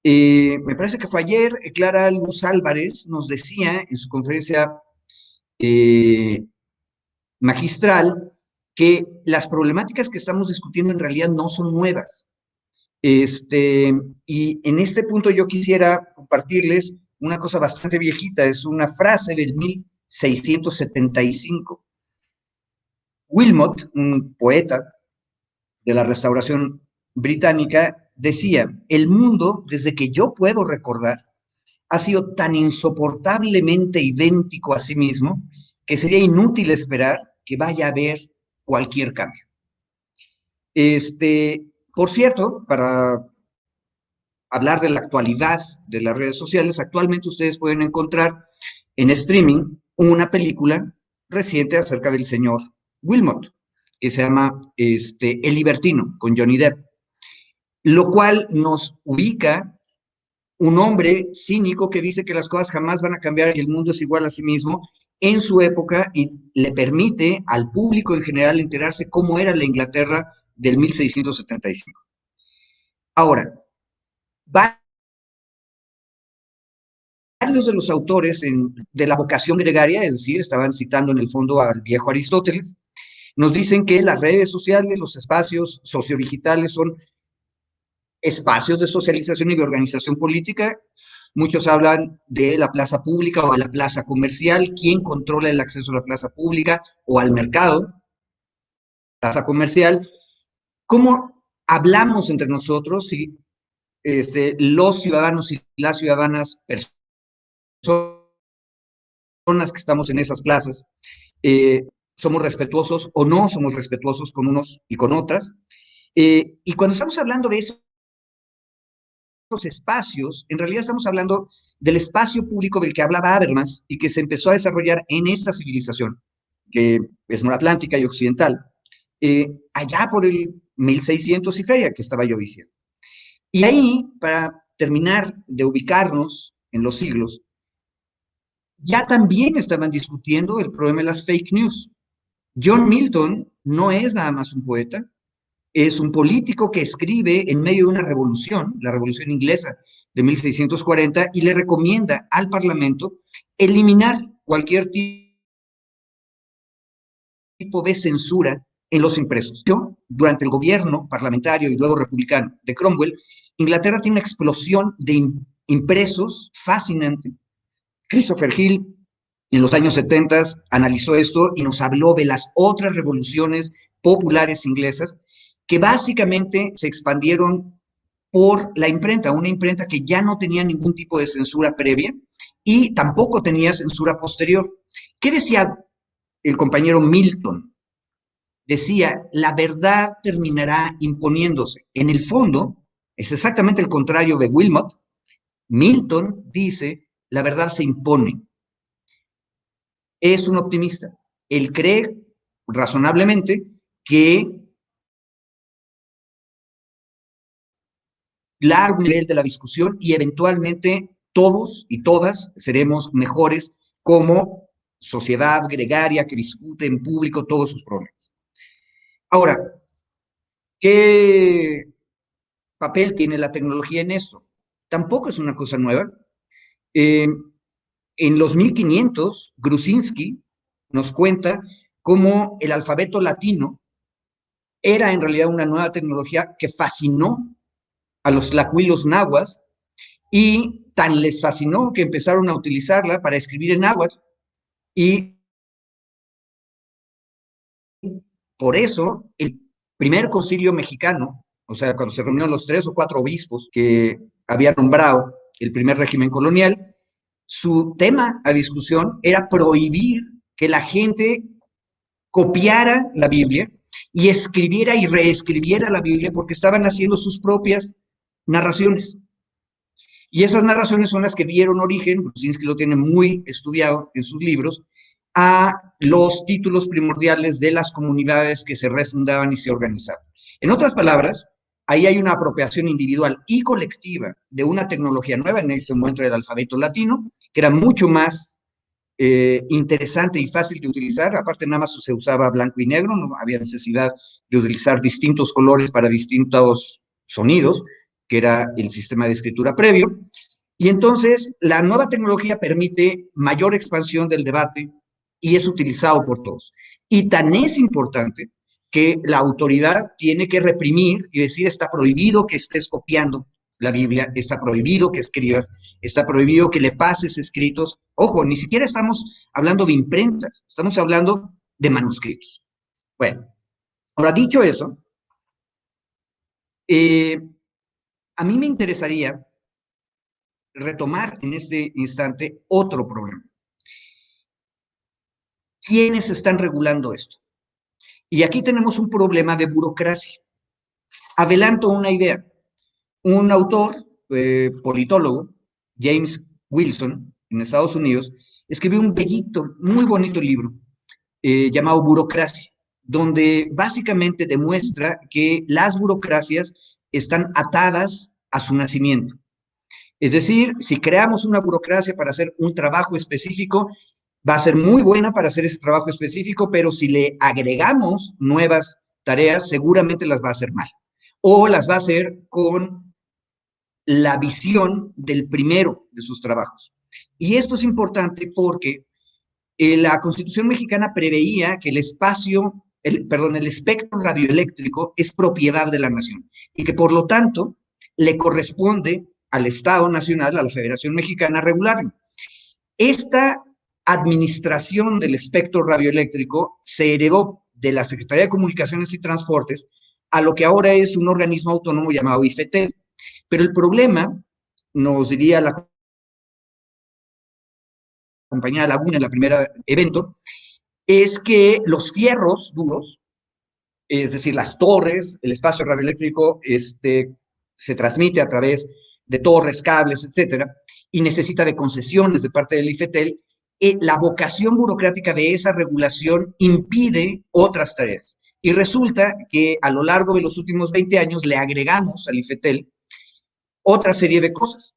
Me parece que fue ayer, Clara Luz Álvarez nos decía en su conferencia magistral que las problemáticas que estamos discutiendo en realidad no son nuevas. Y en este punto yo quisiera compartirles una cosa bastante viejita, es una frase del 1675. Wilmot, un poeta de la Restauración británica, decía: el mundo, desde que yo puedo recordar, ha sido tan insoportablemente idéntico a sí mismo que sería inútil esperar que vaya a haber cualquier cambio. Por cierto, para hablar de la actualidad de las redes sociales, actualmente ustedes pueden encontrar en streaming una película reciente acerca del señor Wilmot, que se llama El Libertino, con Johnny Depp, lo cual nos ubica un hombre cínico que dice que las cosas jamás van a cambiar y el mundo es igual a sí mismo en su época, y le permite al público en general enterarse cómo era la Inglaterra del 1675. Ahora, varios de los autores de la vocación gregaria, es decir, estaban citando en el fondo al viejo Aristóteles, nos dicen que las redes sociales, los espacios sociodigitales son espacios de socialización y de organización política. Muchos hablan de la plaza pública o de la plaza comercial. ¿Quién controla el acceso a la plaza pública o al mercado? Plaza comercial. ¿Cómo hablamos entre nosotros y los ciudadanos y las ciudadanas, personas que estamos en esas plazas, somos respetuosos o no somos respetuosos con unos y con otras? Y cuando estamos hablando de esos espacios, en realidad estamos hablando del espacio público del que hablaba Habermas y que se empezó a desarrollar en esta civilización, que es noratlántica y occidental, allá por el 1600 y feria, que estaba yo diciendo. Y ahí, para terminar de ubicarnos en los siglos, ya también estaban discutiendo el problema de las fake news. John Milton no es nada más un poeta, es un político que escribe en medio de una revolución, la Revolución Inglesa de 1640, y le recomienda al Parlamento eliminar cualquier tipo de censura en los impresos. Durante el gobierno parlamentario y luego republicano de Cromwell, Inglaterra tiene una explosión de impresos fascinante. Christopher Hill, en los años 70, analizó esto y nos habló de las otras revoluciones populares inglesas que básicamente se expandieron por la imprenta, una imprenta que ya no tenía ningún tipo de censura previa y tampoco tenía censura posterior. ¿Qué decía el compañero Milton? Decía: la verdad terminará imponiéndose. En el fondo, es exactamente el contrario de Wilmot. Milton dice: la verdad se impone. Es un optimista. Él cree razonablemente que largo nivel de la discusión y eventualmente todos y todas seremos mejores como sociedad gregaria que discute en público todos sus problemas. Ahora, ¿qué papel tiene la tecnología en esto? Tampoco es una cosa nueva. En los 1500, Grusinski nos cuenta cómo el alfabeto latino era en realidad una nueva tecnología que fascinó a los tlacuilos nahuas, y tan les fascinó que empezaron a utilizarla para escribir en náhuatl, y por eso el primer concilio mexicano, o sea, cuando se reunieron los 3 o 4 obispos que había nombrado el primer régimen colonial, su tema a discusión era prohibir que la gente copiara la Biblia y escribiera y reescribiera la Biblia, porque estaban haciendo sus propias narraciones. Y esas narraciones son las que dieron origen, Grusinski lo tiene muy estudiado en sus libros, a los títulos primordiales de las comunidades que se refundaban y se organizaban. En otras palabras, ahí hay una apropiación individual y colectiva de una tecnología nueva, en ese momento del alfabeto latino, que era mucho más interesante y fácil de utilizar. Aparte, nada más se usaba blanco y negro, no había necesidad de utilizar distintos colores para distintos sonidos, que era el sistema de escritura previo. Y entonces, la nueva tecnología permite mayor expansión del debate y es utilizado por todos. Y tan es importante que la autoridad tiene que reprimir y decir está prohibido que estés copiando la Biblia, está prohibido que escribas, está prohibido que le pases escritos. Ojo, ni siquiera estamos hablando de imprentas, estamos hablando de manuscritos. Bueno, ahora dicho eso, a mí me interesaría retomar en este instante otro problema. ¿Quiénes están regulando esto? Y aquí tenemos un problema de burocracia. Adelanto una idea. Un autor, politólogo, James Wilson, en Estados Unidos, escribió un bellito, muy bonito libro llamado Burocracia, donde básicamente demuestra que las burocracias están atadas a su nacimiento. Es decir, si creamos una burocracia para hacer un trabajo específico, va a ser muy buena para hacer ese trabajo específico, pero si le agregamos nuevas tareas, seguramente las va a hacer mal. O las va a hacer con la visión del primero de sus trabajos. Y esto es importante porque la Constitución mexicana preveía que el espectro radioeléctrico es propiedad de la nación y que por lo tanto le corresponde al Estado Nacional, a la Federación Mexicana, regularlo. Esta administración del espectro radioeléctrico se heredó de la Secretaría de Comunicaciones y Transportes a lo que ahora es un organismo autónomo llamado IFETEL. Pero el problema, nos diría la compañía Laguna en el primer evento, es que los fierros duros, es decir, las torres, el espacio radioeléctrico, se transmite a través de torres, cables, etcétera, y necesita de concesiones de parte del IFETEL. La vocación burocrática de esa regulación impide otras tareas. Y resulta que a lo largo de los últimos 20 años le agregamos al IFETEL otra serie de cosas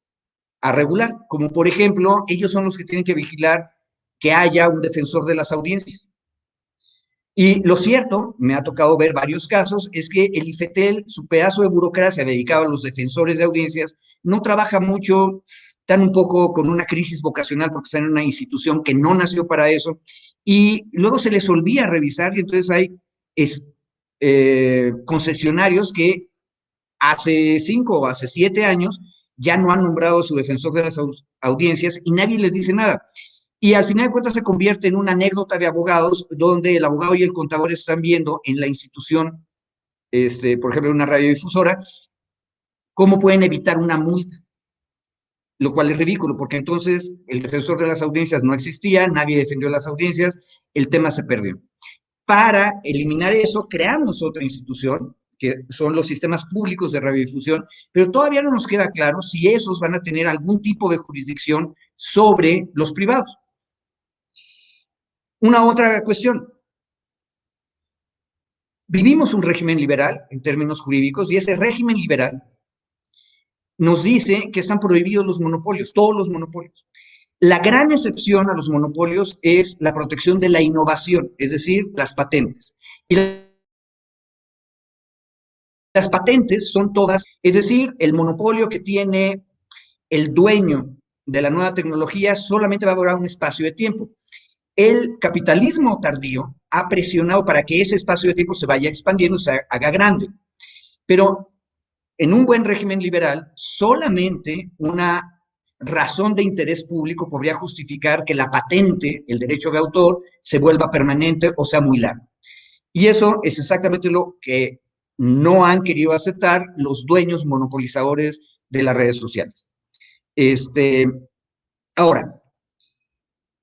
a regular, como por ejemplo, ellos son los que tienen que vigilar que haya un defensor de las audiencias. Y lo cierto, me ha tocado ver varios casos, es que el IFETEL, su pedazo de burocracia dedicado a los defensores de audiencias, no trabaja mucho, están un poco con una crisis vocacional porque están en una institución que no nació para eso, y luego se les olvida revisar, y entonces hay concesionarios que hace 5 o hace 7 años ya no han nombrado a su defensor de las audiencias y nadie les dice nada. Y al final de cuentas se convierte en una anécdota de abogados donde el abogado y el contador están viendo en la institución, por ejemplo, en una radiodifusora, cómo pueden evitar una multa, lo cual es ridículo, porque entonces el defensor de las audiencias no existía, nadie defendió las audiencias, el tema se perdió. Para eliminar eso, creamos otra institución, que son los sistemas públicos de radiodifusión, pero todavía no nos queda claro si esos van a tener algún tipo de jurisdicción sobre los privados. Una otra cuestión. Vivimos un régimen liberal en términos jurídicos y ese régimen liberal nos dice que están prohibidos los monopolios, todos los monopolios. La gran excepción a los monopolios es la protección de la innovación, es decir, las patentes. Y las patentes son todas, es decir, el monopolio que tiene el dueño de la nueva tecnología solamente va a durar un espacio de tiempo. El capitalismo tardío ha presionado para que ese espacio de tiempo se vaya expandiendo, se haga grande. Pero en un buen régimen liberal, solamente una razón de interés público podría justificar que la patente, el derecho de autor, se vuelva permanente o sea muy largo. Y eso es exactamente lo que no han querido aceptar los dueños monopolizadores de las redes sociales. Ahora,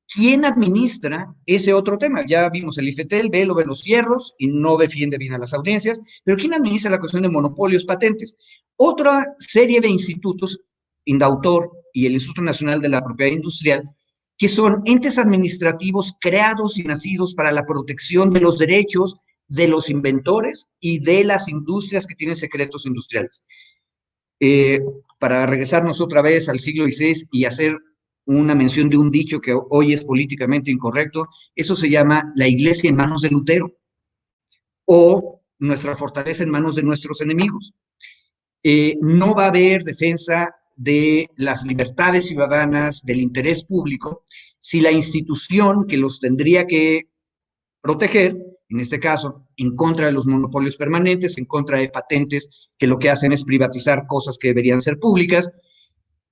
¿quién administra ese otro tema? Ya vimos el IFETEL, ve lo de los fierros y no defiende bien a las audiencias, pero ¿quién administra la cuestión de monopolios, patentes? Otra serie de institutos, Indautor y el Instituto Nacional de la Propiedad Industrial, que son entes administrativos creados y nacidos para la protección de los derechos de los inventores y de las industrias que tienen secretos industriales. Para regresarnos otra vez al siglo XVI y hacer una mención de un dicho que hoy es políticamente incorrecto, eso se llama la iglesia en manos de Lutero, o nuestra fortaleza en manos de nuestros enemigos. No va a haber defensa de las libertades ciudadanas, del interés público, si la institución que los tendría que proteger en este caso, en contra de los monopolios permanentes, en contra de patentes que lo que hacen es privatizar cosas que deberían ser públicas.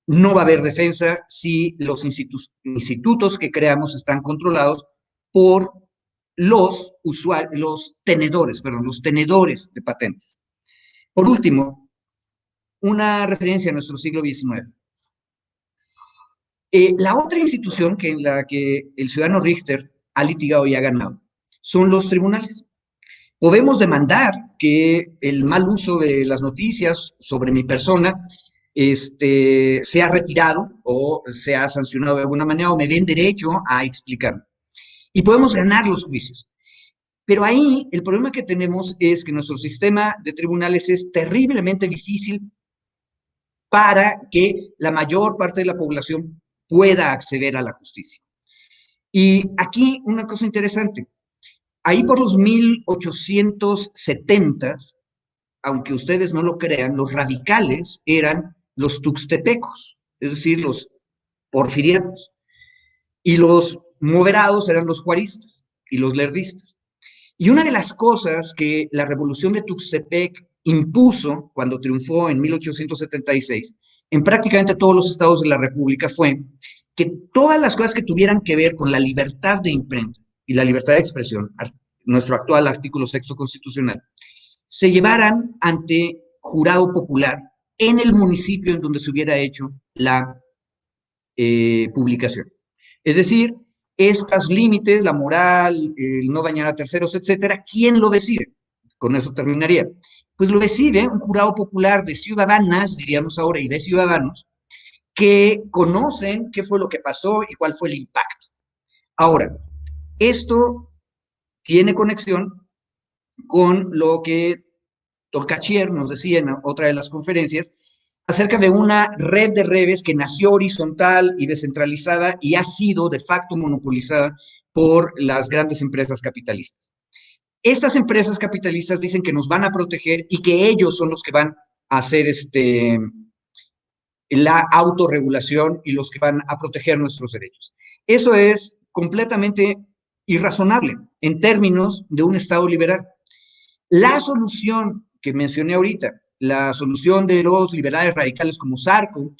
No va a haber defensa si los institutos que creamos están controlados por los tenedores de patentes. Por último, una referencia a nuestro siglo XIX. La otra institución en la que el ciudadano Richter ha litigado y ha ganado son los tribunales. Podemos demandar que el mal uso de las noticias sobre mi persona sea retirado o sea sancionado de alguna manera o me den derecho a explicarlo. Y podemos ganar los juicios. Pero ahí el problema que tenemos es que nuestro sistema de tribunales es terriblemente difícil para que la mayor parte de la población pueda acceder a la justicia. Y aquí una cosa interesante. Ahí por los 1870, aunque ustedes no lo crean, los radicales eran los tuxtepecos, es decir, los porfirianos. Y los moderados eran los juaristas y los lerdistas. Y una de las cosas que la revolución de Tuxtepec impuso cuando triunfó en 1876 en prácticamente todos los estados de la República fue que todas las cosas que tuvieran que ver con la libertad de imprenta y la libertad de expresión, nuestro actual artículo 6º constitucional, se llevaran ante jurado popular en el municipio en donde se hubiera hecho la publicación. Es decir, estos límites, la moral, el no dañar a terceros, etcétera, ¿quién lo decide? Con eso terminaría. Pues lo decide un jurado popular de ciudadanas, diríamos ahora, y de ciudadanos, que conocen qué fue lo que pasó y cuál fue el impacto. Ahora, esto tiene conexión con lo que Tolkachier nos decía en otra de las conferencias, acerca de una red de redes que nació horizontal y descentralizada y ha sido de facto monopolizada por las grandes empresas capitalistas. Estas empresas capitalistas dicen que nos van a proteger y que ellos son los que van a hacer la autorregulación y los que van a proteger nuestros derechos. Eso es completamente irrazonable en términos de un Estado liberal. La solución que mencioné ahorita, la solución de los liberales radicales como Zarco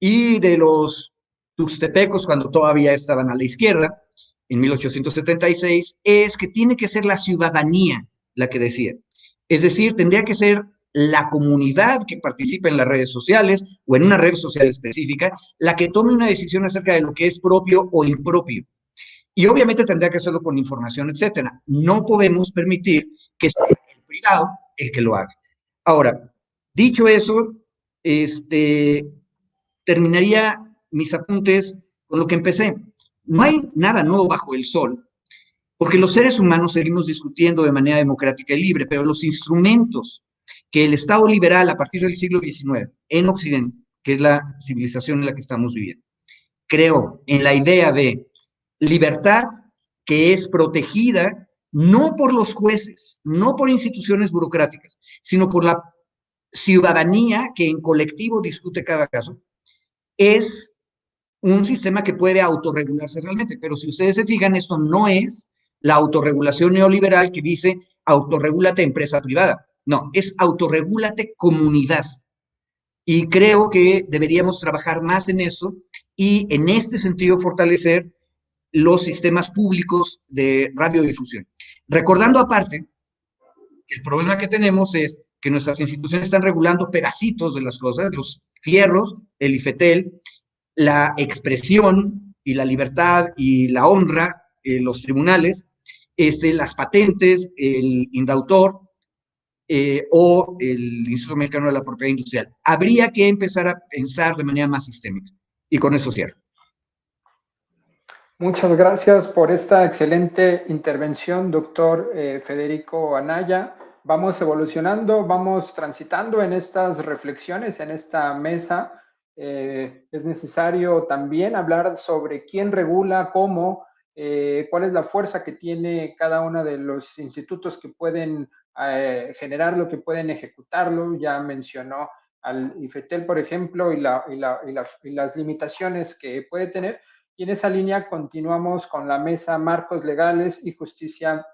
y de los tuxtepecos cuando todavía estaban a la izquierda, en 1876, es que tiene que ser la ciudadanía la que decida. Es decir, tendría que ser la comunidad que participa en las redes sociales o en una red social específica la que tome una decisión acerca de lo que es propio o impropio. Y obviamente tendría que hacerlo con información, etcétera. No podemos permitir que sea el privado el que lo haga. Ahora, dicho eso, terminaría mis apuntes con lo que empecé. No hay nada nuevo bajo el sol, porque los seres humanos seguimos discutiendo de manera democrática y libre, pero los instrumentos que el Estado liberal a partir del siglo XIX en Occidente, que es la civilización en la que estamos viviendo, creó en la idea de libertad que es protegida no por los jueces, no por instituciones burocráticas, sino por la ciudadanía que en colectivo discute cada caso, es un sistema que puede autorregularse realmente. Pero si ustedes se fijan, esto no es la autorregulación neoliberal que dice autorregúlate empresa privada. No, es autorregúlate comunidad. Y creo que deberíamos trabajar más en eso y en este sentido fortalecer los sistemas públicos de radiodifusión. Recordando aparte que el problema que tenemos es que nuestras instituciones están regulando pedacitos de las cosas, los fierros, el IFETEL, la expresión y la libertad y la honra, los tribunales, las patentes, el Indautor o el Instituto Mexicano de la Propiedad Industrial. Habría que empezar a pensar de manera más sistémica. Y con eso cierro.
Muchas gracias por esta excelente intervención, doctor Federico Anaya. Vamos evolucionando, vamos transitando en estas reflexiones, en esta mesa. Es necesario también hablar sobre quién regula, cómo, cuál es la fuerza que tiene cada uno de los institutos que pueden generarlo, que pueden ejecutarlo. Ya mencionó al IFETEL, por ejemplo, y las limitaciones que puede tener. Y en esa línea continuamos con la mesa Marcos Legales y Justicia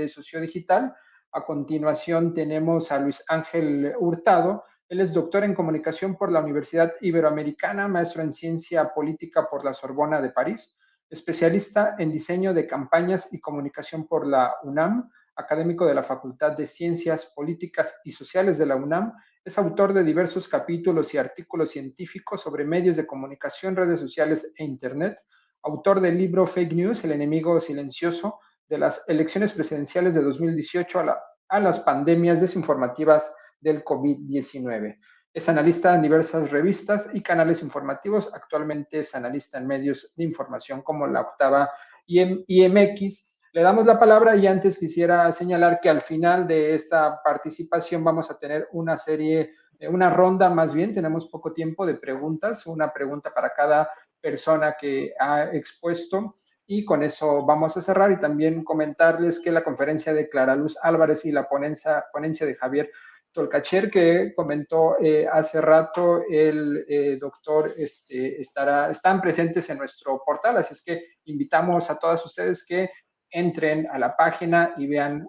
Sociodigital. A continuación tenemos a Luis Ángel Hurtado. Él es doctor en comunicación por la Universidad Iberoamericana, maestro en ciencia política por la Sorbona de París, especialista en diseño de campañas y comunicación por la UNAM, académico de la Facultad de Ciencias Políticas y Sociales de la UNAM. Es autor de diversos capítulos y artículos científicos sobre medios de comunicación, redes sociales e Internet. Autor del libro Fake News, el enemigo silencioso, de las elecciones presidenciales de 2018 a las pandemias desinformativas del COVID-19. Es analista en diversas revistas y canales informativos. Actualmente es analista en medios de información como La Octava y IMX. Le damos la palabra y antes quisiera señalar que al final de esta participación vamos a tener una ronda más bien, tenemos poco tiempo de preguntas, una pregunta para cada persona que ha expuesto y con eso vamos a cerrar y también comentarles que la conferencia de Clara Luz Álvarez y la ponencia de Javier Tolcacher que comentó hace rato el doctor están presentes en nuestro portal, así es que invitamos a todas ustedes que entren a la página y vean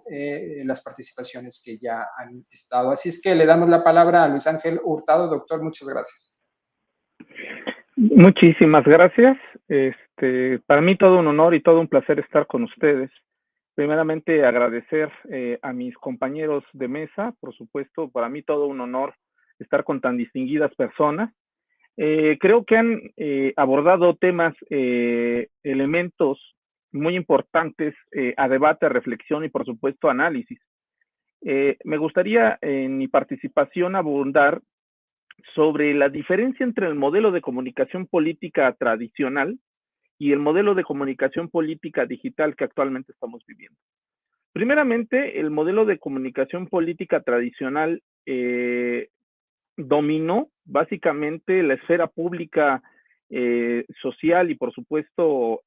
las participaciones que ya han estado. Así es que le damos la palabra a Luis Ángel Hurtado. Doctor, muchas gracias.
Muchísimas gracias. Para mí todo un honor y todo un placer estar con ustedes. Primeramente agradecer a mis compañeros de mesa, por supuesto, para mí todo un honor estar con tan distinguidas personas. Creo que han abordado temas, elementos muy importantes a debate, a reflexión y por supuesto análisis. Me gustaría en mi participación abundar sobre la diferencia entre el modelo de comunicación política tradicional y el modelo de comunicación política digital que actualmente estamos viviendo. Primeramente, el modelo de comunicación política tradicional dominó básicamente la esfera pública, social y por supuesto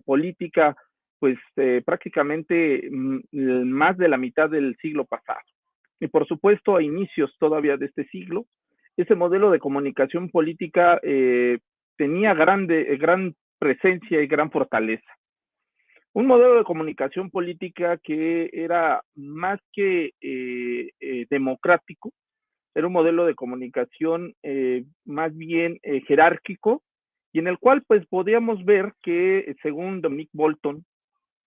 política, pues prácticamente más de la mitad del siglo pasado. Y por supuesto a inicios todavía de este siglo, ese modelo de comunicación política tenía gran presencia y gran fortaleza. Un modelo de comunicación política que era más que democrático, era un modelo de comunicación más bien jerárquico, y en el cual pues podíamos ver que según Dominic Bolton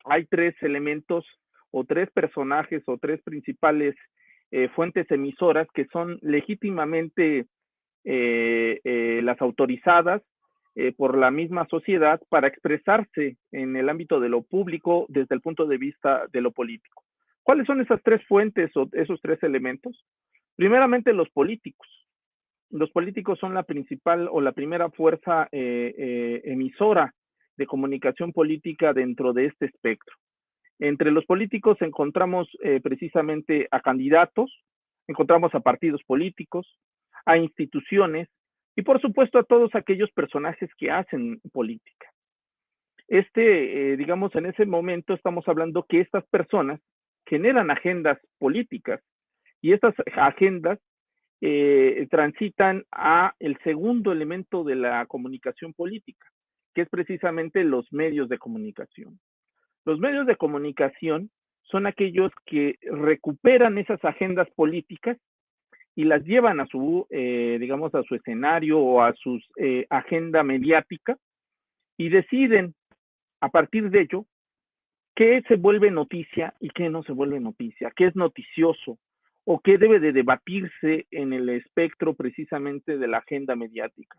hay tres elementos o tres personajes o tres principales fuentes emisoras que son legítimamente las autorizadas por la misma sociedad para expresarse en el ámbito de lo público desde el punto de vista de lo político. ¿Cuáles son esas tres fuentes o esos tres elementos? Primeramente, los políticos. Los políticos son la principal o la primera fuerza emisora de comunicación política dentro de este espectro. Entre los políticos encontramos precisamente a candidatos, encontramos a partidos políticos, a instituciones y por supuesto a todos aquellos personajes que hacen política. Digamos, en ese momento estamos hablando que estas personas generan agendas políticas y estas agendas transitan a el segundo elemento de la comunicación política, que es precisamente los medios de comunicación. Los medios de comunicación son aquellos que recuperan esas agendas políticas y las llevan a su, digamos, a su escenario o a su agenda mediática y deciden a partir de ello qué se vuelve noticia y qué no se vuelve noticia, qué es noticioso o qué debe de debatirse en el espectro precisamente de la agenda mediática.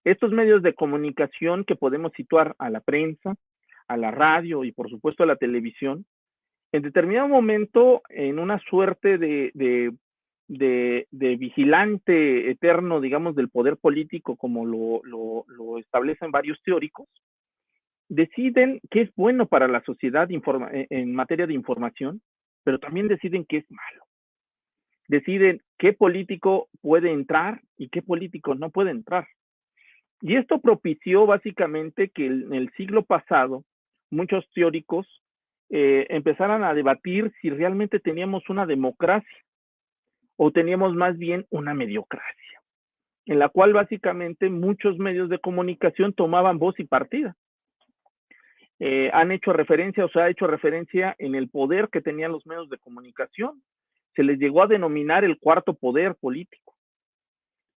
Estos medios de comunicación que podemos situar a la prensa, a la radio y por supuesto a la televisión, en determinado momento, en una suerte de vigilante eterno, digamos, del poder político, como lo establecen varios teóricos, deciden qué es bueno para la sociedad en materia de información, pero también deciden qué es malo. Deciden qué político puede entrar y qué político no puede entrar. Y esto propició básicamente que en el siglo pasado muchos teóricos empezaran a debatir si realmente teníamos una democracia o teníamos más bien una mediocracia. en la cual básicamente muchos medios de comunicación tomaban voz y partida. Han hecho referencia, o se ha hecho referencia en el poder que tenían los medios de comunicación. Se les llegó a denominar el cuarto poder político.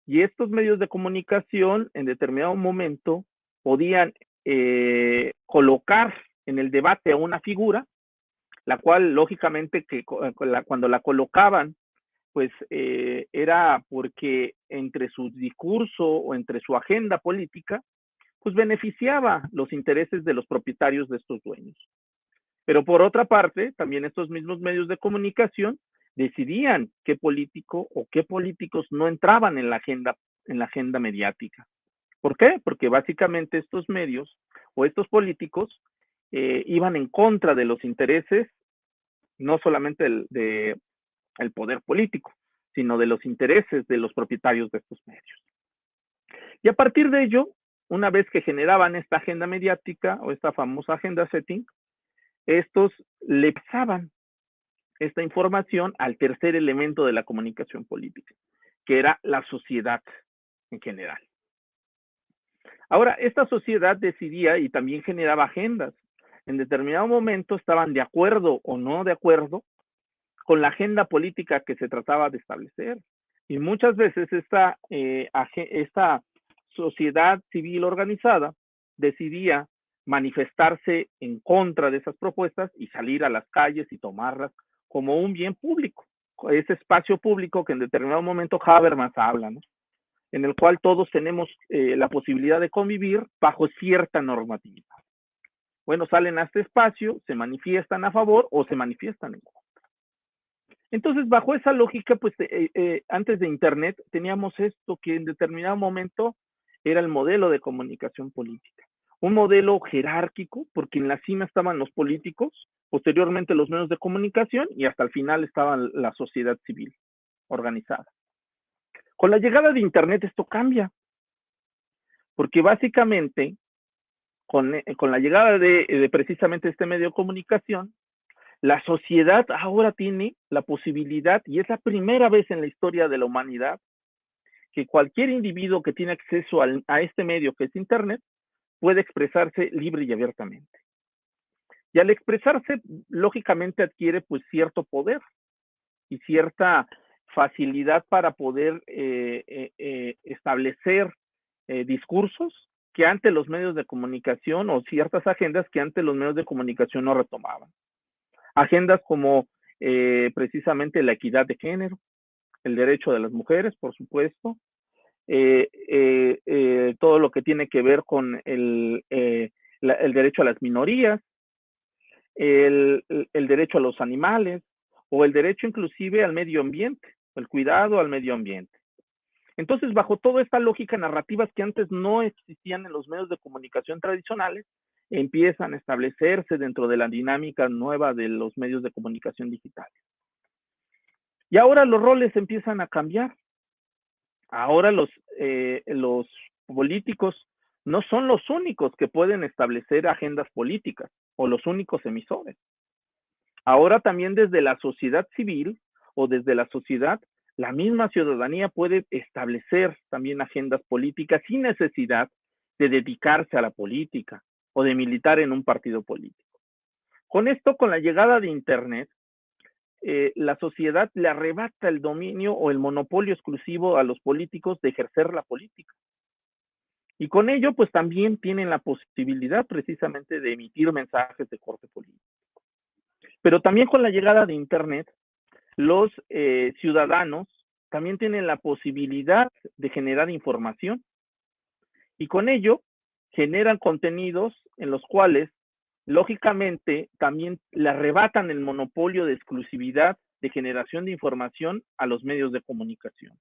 Y estos medios de comunicación en determinado momento podían colocar en el debate a una figura, la cual lógicamente cuando la colocaban, pues era porque entre su discurso o entre su agenda política, pues beneficiaba los intereses de los propietarios de estos dueños. Pero por otra parte, también estos mismos medios de comunicación decidían qué político o qué políticos no entraban en la agenda mediática. ¿Por qué? Porque básicamente estos medios o estos políticos iban en contra de los intereses, no solamente del poder político, sino de los intereses de los propietarios de estos medios. Y a partir de ello, una vez que generaban esta agenda mediática o esta famosa agenda setting, estos le pasaban esta información al tercer elemento de la comunicación política, que era la sociedad en general. Ahora, esta sociedad decidía y también generaba agendas. En determinado momento estaban de acuerdo o no de acuerdo con la agenda política que se trataba de establecer. Y muchas veces esta sociedad civil organizada decidía manifestarse en contra de esas propuestas y salir a las calles y tomarlas como un bien público, ese espacio público que en determinado momento Habermas habla, ¿no? En el cual todos tenemos la posibilidad de convivir bajo cierta normatividad. Bueno, salen a este espacio, se manifiestan a favor o se manifiestan en contra. Entonces, bajo esa lógica, pues antes de Internet teníamos esto que en determinado momento era el modelo de comunicación política. Un modelo jerárquico, porque en la cima estaban los políticos, posteriormente los medios de comunicación y hasta el final estaba la sociedad civil organizada. Con la llegada de Internet esto cambia, porque básicamente con la llegada de precisamente este medio de comunicación, la sociedad ahora tiene la posibilidad, y es la primera vez en la historia de la humanidad, que cualquier individuo que tiene acceso a este medio que es Internet puede expresarse libre y abiertamente. Y al expresarse, lógicamente adquiere pues cierto poder y cierta facilidad para poder establecer discursos que antes los medios de comunicación o ciertas agendas que antes los medios de comunicación no retomaban. Agendas como precisamente la equidad de género, el derecho de las mujeres, por supuesto, todo lo que tiene que ver con el derecho a las minorías, el derecho a los animales o el derecho inclusive al medio ambiente, el cuidado al medio ambiente. Entonces, bajo toda esta lógica, narrativas que antes no existían en los medios de comunicación tradicionales, empiezan a establecerse dentro de la dinámica nueva de los medios de comunicación digitales. Y ahora los roles empiezan a cambiar. Ahora los políticos no son los únicos que pueden establecer agendas políticas o los únicos emisores. Ahora también desde la sociedad civil o desde la sociedad, la misma ciudadanía puede establecer también agendas políticas sin necesidad de dedicarse a la política o de militar en un partido político. Con esto, con la llegada de Internet, la sociedad le arrebata el dominio o el monopolio exclusivo a los políticos de ejercer la política. Y con ello, pues también tienen la posibilidad precisamente de emitir mensajes de corte político. Pero también con la llegada de Internet, los ciudadanos también tienen la posibilidad de generar información y con ello generan contenidos en los cuales, lógicamente, también le arrebatan el monopolio de exclusividad de generación de información a los medios de comunicación.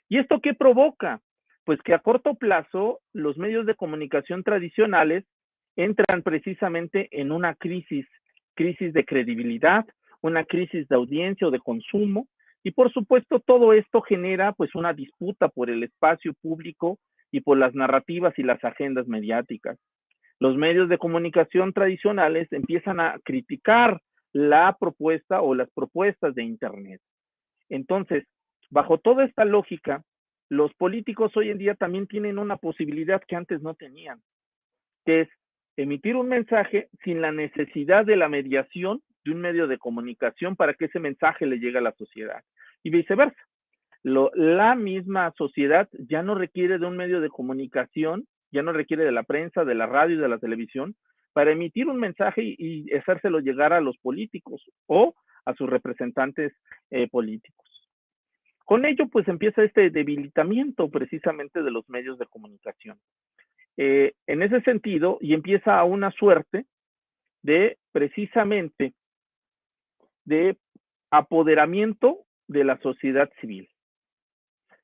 ¿Y esto qué provoca? Pues que a corto plazo los medios de comunicación tradicionales entran precisamente en una crisis de credibilidad, una crisis de audiencia o de consumo, y por supuesto todo esto genera pues una disputa por el espacio público y por las narrativas y las agendas mediáticas. Los medios de comunicación tradicionales empiezan a criticar la propuesta o las propuestas de Internet. Entonces, bajo toda esta lógica, los políticos hoy en día también tienen una posibilidad que antes no tenían, que es emitir un mensaje sin la necesidad de la mediación de un medio de comunicación para que ese mensaje le llegue a la sociedad, y viceversa. La misma sociedad ya no requiere de un medio de comunicación, ya no requiere de la prensa, de la radio y de la televisión para emitir un mensaje y hacérselo llegar a los políticos o a sus representantes políticos. Con ello, pues empieza este debilitamiento precisamente de los medios de comunicación. En ese sentido, y empieza una suerte de precisamente de apoderamiento de la sociedad civil.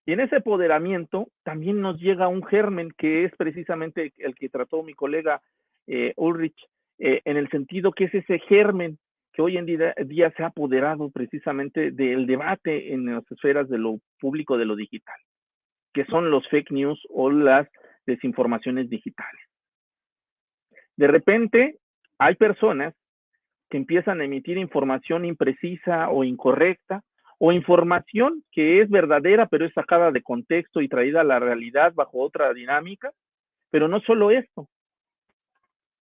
Y en ese apoderamiento también nos llega un germen que es precisamente el que trató mi colega Ulrich, en el sentido que es ese germen que hoy en día se ha apoderado precisamente del debate en las esferas de lo público, de lo digital, que son los fake news o las desinformaciones digitales. De repente hay personas que empiezan a emitir información imprecisa o incorrecta, o información que es verdadera, pero es sacada de contexto y traída a la realidad bajo otra dinámica. Pero no solo esto,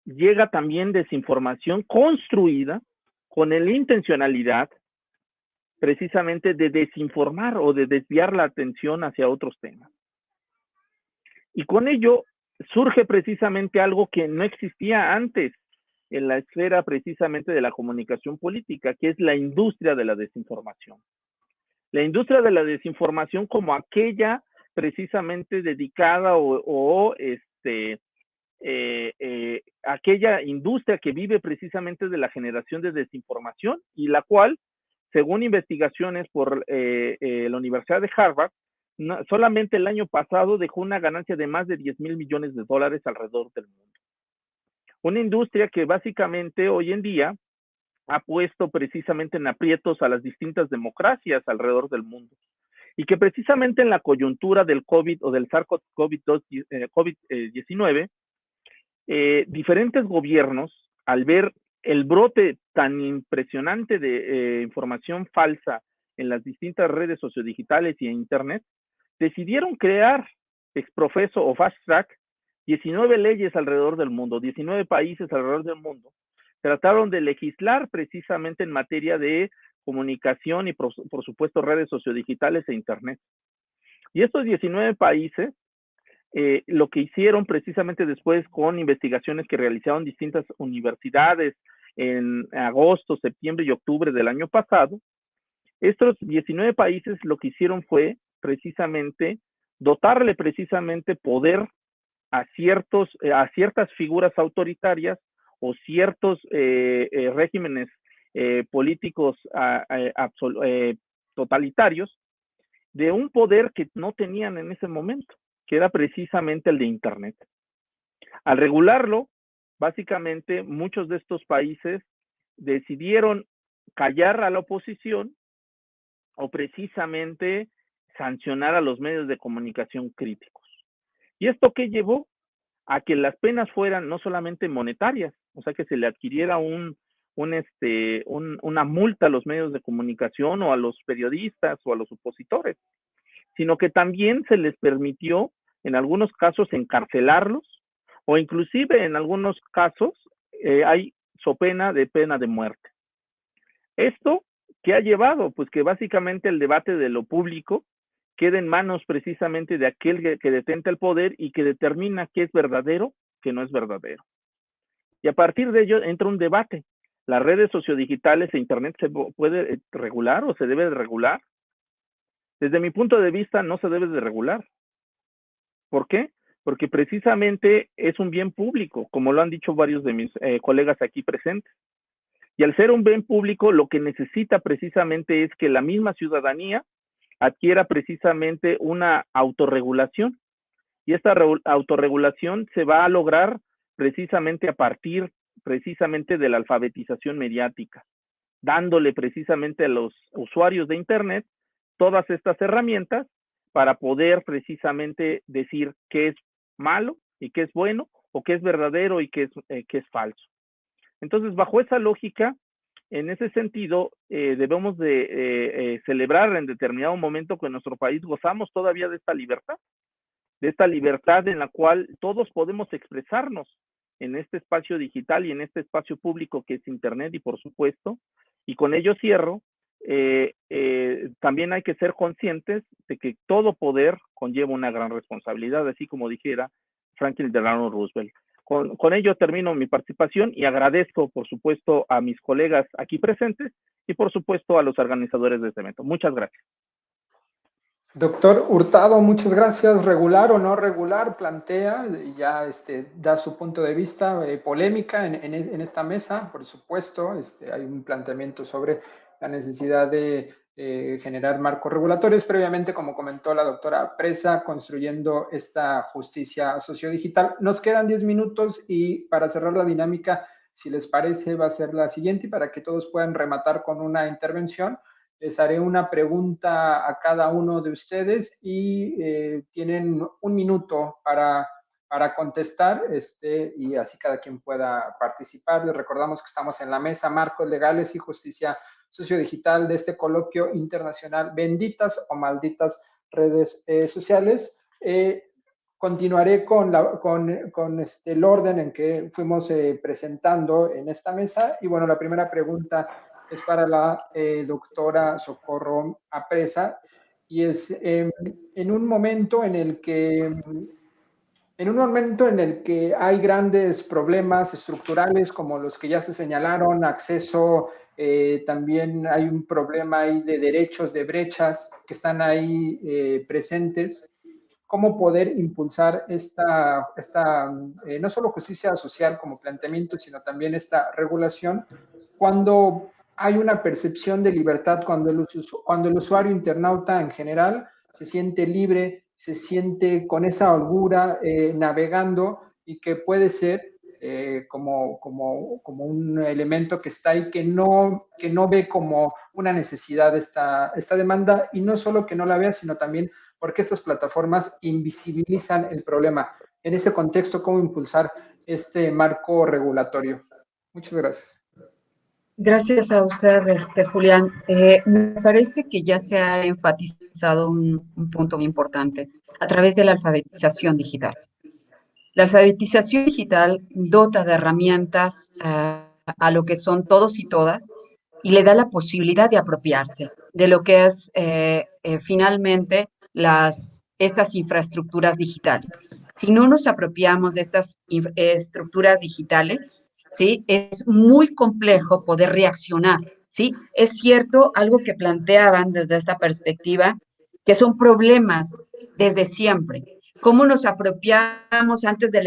llega también desinformación construida con la intencionalidad precisamente de desinformar o de desviar la atención hacia otros temas. Y con ello surge precisamente algo que no existía antes en la esfera precisamente de la comunicación política, que es la industria de la desinformación. La industria de la desinformación como aquella precisamente dedicada aquella industria que vive precisamente de la generación de desinformación y la cual, según investigaciones por la Universidad de Harvard, solamente el año pasado dejó una ganancia de más de 10,000 millones de dólares alrededor del mundo. Una industria que básicamente hoy en día ha puesto precisamente en aprietos a las distintas democracias alrededor del mundo y que precisamente en la coyuntura del COVID o del SARS-CoV-19, diferentes gobiernos, al ver el brote tan impresionante de información falsa en las distintas redes sociodigitales y en Internet, decidieron crear exprofeso o fast track 19 leyes alrededor del mundo, 19 países alrededor del mundo, trataron de legislar precisamente en materia de comunicación y por supuesto redes sociodigitales e Internet. Y estos 19 países, lo que hicieron precisamente después con investigaciones que realizaron distintas universidades en agosto, septiembre y octubre del año pasado, estos 19 países lo que hicieron fue precisamente dotarle precisamente poder a ciertas figuras autoritarias o ciertos regímenes políticos totalitarios de un poder que no tenían en ese momento, que era precisamente el de Internet. Al regularlo, básicamente muchos de estos países decidieron callar a la oposición o precisamente sancionar a los medios de comunicación críticos. ¿Y esto qué llevó? A que las penas fueran no solamente monetarias, o sea, que se le adquiriera una multa a los medios de comunicación o a los periodistas o a los opositores, sino que también se les permitió en algunos casos encarcelarlos o inclusive en algunos casos hay so pena de muerte. ¿Esto qué ha llevado? Pues que básicamente el debate de lo público queda en manos precisamente de aquel que detenta el poder y que determina qué es verdadero, qué no es verdadero. Y a partir de ello entra un debate. ¿Las redes sociodigitales e Internet se puede regular o se debe de regular? Desde mi punto de vista, no se debe de regular. ¿Por qué? Porque precisamente es un bien público, como lo han dicho varios de mis colegas aquí presentes. Y al ser un bien público, lo que necesita precisamente es que la misma ciudadanía adquiera precisamente una autorregulación. Y esta autorregulación se va a lograr precisamente a partir precisamente de la alfabetización mediática, dándole precisamente a los usuarios de Internet todas estas herramientas para poder precisamente decir qué es malo y qué es bueno, o qué es verdadero y qué es falso. Entonces, bajo esa lógica, En ese sentido, debemos de celebrar en determinado momento que en nuestro país gozamos todavía de esta libertad en la cual todos podemos expresarnos en este espacio digital y en este espacio público que es Internet, y por supuesto, y con ello cierro, también hay que ser conscientes de que todo poder conlleva una gran responsabilidad, así como dijera Franklin Delano Roosevelt. Con ello termino mi participación y agradezco, por supuesto, a mis colegas aquí presentes y, por supuesto, a los organizadores de este evento. Muchas gracias.
Doctor Hurtado, muchas gracias. Regular o no regular, plantea y ya da su punto de vista, polémica en esta mesa, por supuesto. Hay un planteamiento sobre la necesidad de generar marcos regulatorios, previamente, como comentó la doctora Presa, construyendo esta justicia sociodigital. Nos quedan 10 minutos y para cerrar la dinámica, si les parece, va a ser la siguiente y para que todos puedan rematar con una intervención. Les haré una pregunta a cada uno de ustedes y tienen un minuto para contestar y así cada quien pueda participar. Les recordamos que estamos en la mesa Marcos Legales y Justicia Sociodigital de este coloquio internacional, benditas o malditas redes sociales. Continuaré con el orden en que fuimos presentando en esta mesa. Y bueno, la primera pregunta es para la doctora Socorro Apresa, y es en un momento en el que hay grandes problemas estructurales como los que ya se señalaron, acceso, también hay un problema ahí de derechos, de brechas que están ahí presentes. ¿Cómo poder impulsar esta no solo justicia social como planteamiento, sino también esta regulación cuando hay una percepción de libertad, cuando el usuario internauta en general se siente libre, se siente con esa holgura navegando y que puede ser como un elemento que está ahí, que no ve como una necesidad esta demanda, y no solo que no la vea, sino también porque estas plataformas invisibilizan el problema. En ese contexto, ¿cómo impulsar este marco regulatorio? Muchas gracias.
Gracias a usted, Julián. Me parece que ya se ha enfatizado un punto muy importante a través de la alfabetización digital. La alfabetización digital dota de herramientas a lo que son todos y todas y le da la posibilidad de apropiarse de lo que es finalmente estas infraestructuras digitales. Si no nos apropiamos de estas estructuras digitales, ¿sí? Es muy complejo poder reaccionar, ¿sí? Es cierto algo que planteaban desde esta perspectiva, que son problemas desde siempre. ¿Cómo nos apropiamos antes del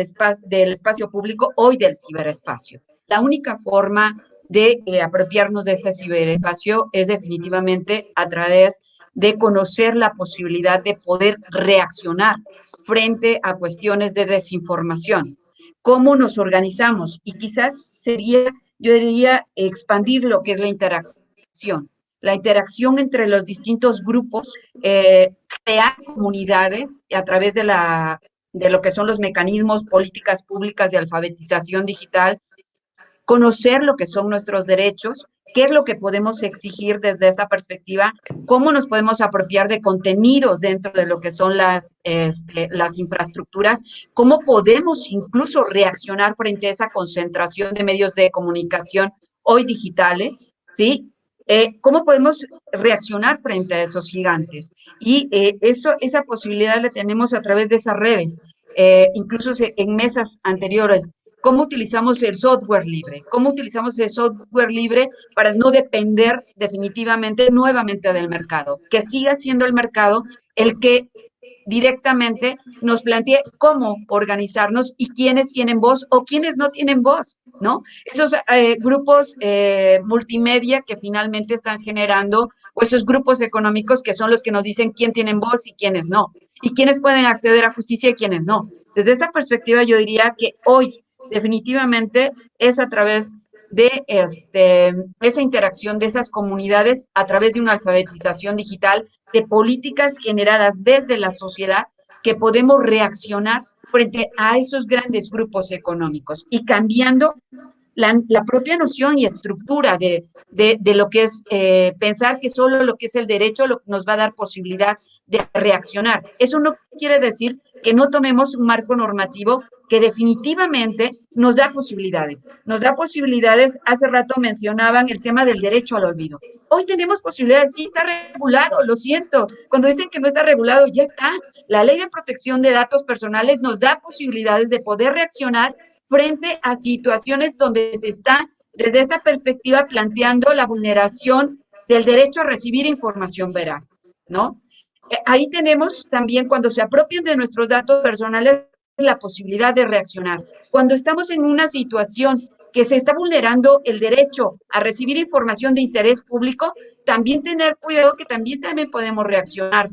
espacio público, hoy del ciberespacio? La única forma de apropiarnos de este ciberespacio es definitivamente a través de conocer la posibilidad de poder reaccionar frente a cuestiones de desinformación. ¿Cómo nos organizamos? Y quizás yo diría, expandir lo que es la interacción entre los distintos grupos, crear comunidades a través de lo que son los mecanismos, políticas públicas de alfabetización digital, conocer lo que son nuestros derechos, qué es lo que podemos exigir desde esta perspectiva, cómo nos podemos apropiar de contenidos dentro de lo que son las infraestructuras, cómo podemos incluso reaccionar frente a esa concentración de medios de comunicación hoy digitales, ¿sí? ¿Cómo podemos reaccionar frente a esos gigantes? Y esa posibilidad la tenemos a través de esas redes. Incluso en mesas anteriores, ¿cómo utilizamos el software libre? ¿Cómo utilizamos el software libre para no depender definitivamente nuevamente del mercado? Que siga siendo el mercado el que directamente nos plantee cómo organizarnos y quiénes tienen voz o quiénes no tienen voz, ¿no? Esos grupos multimedia que finalmente están generando, o esos grupos económicos que son los que nos dicen quién tienen voz y quiénes no, y quiénes pueden acceder a justicia y quiénes no. Desde esta perspectiva yo diría que hoy definitivamente es a través de esa interacción de esas comunidades a través de una alfabetización digital, de políticas generadas desde la sociedad que podemos reaccionar frente a esos grandes grupos económicos y cambiando la propia noción y estructura de lo que es pensar que solo lo que es el derecho nos va a dar posibilidad de reaccionar. Eso no quiere decir que no tomemos un marco normativo que definitivamente nos da posibilidades. Nos da posibilidades, hace rato mencionaban el tema del derecho al olvido. Hoy tenemos posibilidades, sí está regulado, lo siento. Cuando dicen que no está regulado, ya está. La Ley de Protección de Datos Personales nos da posibilidades de poder reaccionar frente a situaciones donde se está, desde esta perspectiva, planteando la vulneración del derecho a recibir información veraz, ¿no? Ahí tenemos también, cuando se apropian de nuestros datos personales, la posibilidad de reaccionar. Cuando estamos en una situación que se está vulnerando el derecho a recibir información de interés público, también tener cuidado que también podemos reaccionar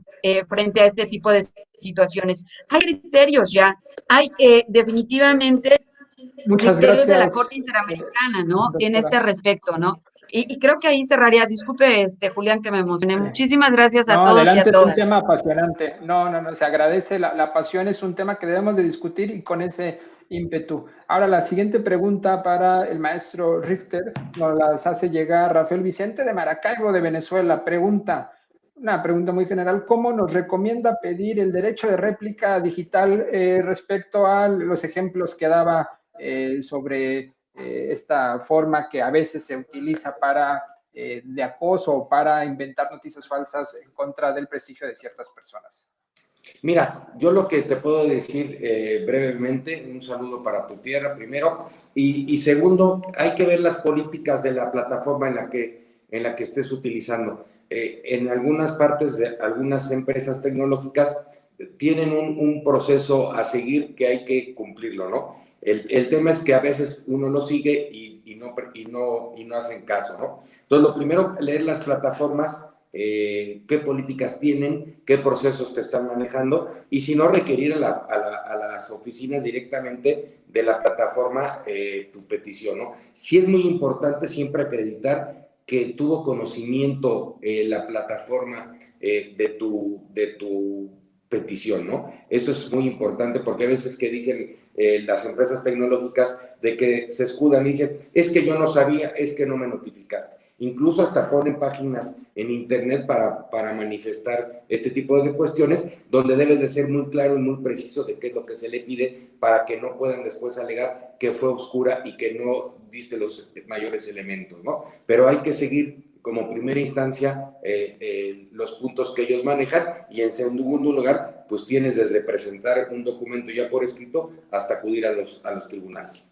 frente a este tipo de situaciones. Hay criterios ya, hay definitivamente
Muchas
criterios de la
gracias,
Corte Interamericana, ¿no? En
doctora.
este respecto, ¿no? Y creo que ahí cerraría. Disculpe, Julián, que me emocioné. Muchísimas gracias a
No,
todos y a
adelante, es un
todas.
tema apasionante. No, se agradece, la pasión es un tema que debemos de discutir y con ese ímpetu. Ahora, la siguiente pregunta para el maestro Richter nos las hace llegar Rafael Vicente de Maracaibo, de Venezuela. Una pregunta muy general, ¿cómo nos recomienda pedir el derecho de réplica digital respecto a los ejemplos que daba sobre esta forma que a veces se utiliza para de acoso o para inventar noticias falsas en contra del prestigio de ciertas personas?
Mira, yo lo que te puedo decir brevemente, un saludo para tu tierra primero, y segundo, hay que ver las políticas de la plataforma en la que estés utilizando. En algunas partes de algunas empresas tecnológicas tienen un proceso a seguir que hay que cumplirlo, ¿no? El tema es que a veces uno lo sigue y no hacen caso, ¿no? Entonces, lo primero, leer las plataformas, qué políticas tienen, qué procesos te están manejando, y si no, requerir a las oficinas directamente de la plataforma tu petición, ¿no? Sí es muy importante siempre acreditar que tuvo conocimiento la plataforma de tu petición, ¿no? Eso es muy importante porque a veces que dicen las empresas tecnológicas de que se escudan y dicen, es que yo no sabía, es que no me notificaste. Incluso hasta ponen páginas en internet para manifestar este tipo de cuestiones, donde debes de ser muy claro y muy preciso de qué es lo que se le pide para que no puedan después alegar que fue oscura y que no diste los mayores elementos, ¿no? Pero hay que seguir como primera instancia los puntos que ellos manejan, y en segundo lugar, pues tienes desde presentar un documento ya por escrito hasta acudir a los tribunales.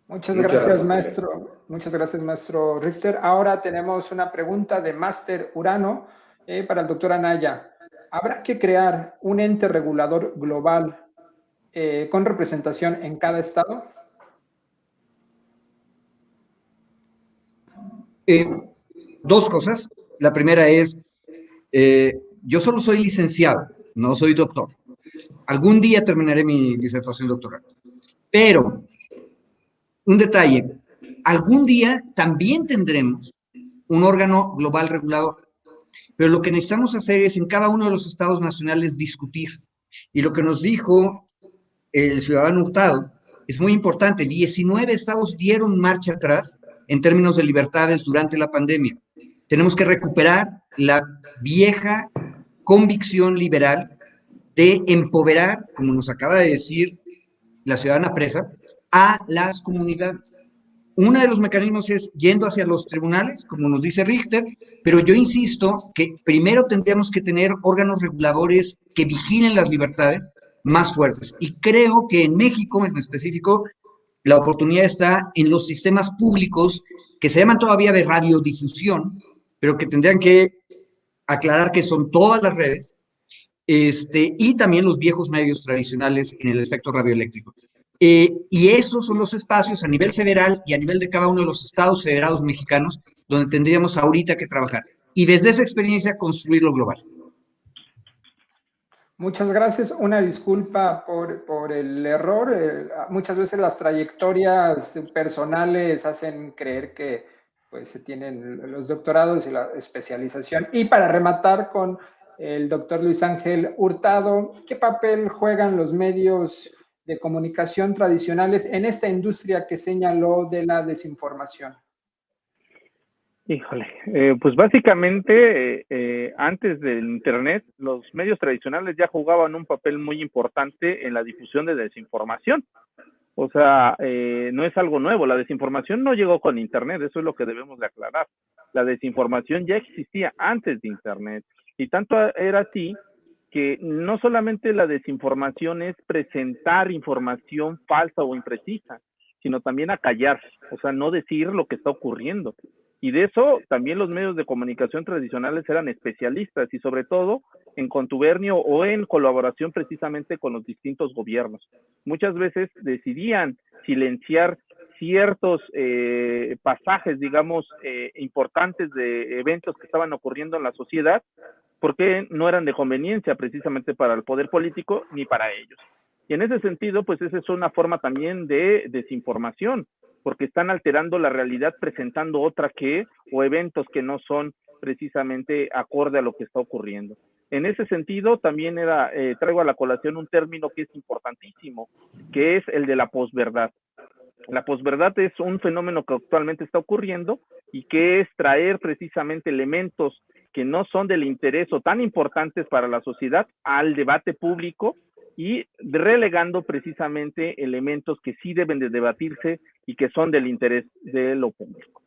Muchas gracias, maestro. Muchas gracias, maestro Richter. Ahora tenemos una pregunta de Máster Urano para el doctor Anaya. ¿Habrá que crear un ente regulador global con representación en cada estado?
Dos cosas. La primera es, yo solo soy licenciado, no soy doctor. Algún día terminaré mi disertación doctoral. Pero, un detalle, algún día también tendremos un órgano global regulador. Pero lo que necesitamos hacer es en cada uno de los estados nacionales discutir. Y lo que nos dijo el ciudadano Hurtado es muy importante. 19 estados dieron marcha atrás en términos de libertades durante la pandemia. Tenemos que recuperar la vieja convicción liberal de empoderar, como nos acaba de decir la ciudadana presa, a las comunidades. Uno de los mecanismos es yendo hacia los tribunales, como nos dice Richter, pero yo insisto que primero tendríamos que tener órganos reguladores que vigilen las libertades más fuertes. Y creo que en México, en específico, la oportunidad está en los sistemas públicos que se llaman todavía de radiodifusión, pero que tendrían que aclarar que son todas las redes, y también los viejos medios tradicionales en el espectro radioeléctrico. Y esos son los espacios a nivel federal y a nivel de cada uno de los estados federados mexicanos donde tendríamos ahorita que trabajar. Y desde esa experiencia construir lo global.
Muchas gracias. Una disculpa por el error. Muchas veces las trayectorias personales hacen creer que pues, se tienen los doctorados y la especialización. Y para rematar con el doctor Luis Ángel Hurtado, ¿qué papel juegan los medios de comunicación tradicionales en esta industria que señaló de la desinformación?
Híjole, pues básicamente antes del Internet, los medios tradicionales ya jugaban un papel muy importante en la difusión de desinformación. O sea, no es algo nuevo, la desinformación no llegó con Internet, eso es lo que debemos de aclarar. La desinformación ya existía antes de Internet, y tanto era así que no solamente la desinformación es presentar información falsa o imprecisa, sino también acallar, o sea, no decir lo que está ocurriendo. Y de eso también los medios de comunicación tradicionales eran especialistas, y sobre todo en contubernio o en colaboración precisamente con los distintos gobiernos. Muchas veces decidían silenciar ciertos pasajes, digamos, importantes de eventos que estaban ocurriendo en la sociedad, porque no eran de conveniencia precisamente para el poder político ni para ellos. Y en ese sentido, pues esa es una forma también de desinformación, porque están alterando la realidad presentando otra o eventos que no son precisamente acorde a lo que está ocurriendo. En ese sentido, también traigo a la colación un término que es importantísimo, que es el de la posverdad. La posverdad es un fenómeno que actualmente está ocurriendo y que es traer precisamente elementos que no son del interés o tan importantes para la sociedad al debate público y relegando precisamente elementos que sí deben de debatirse y que son del interés de lo público.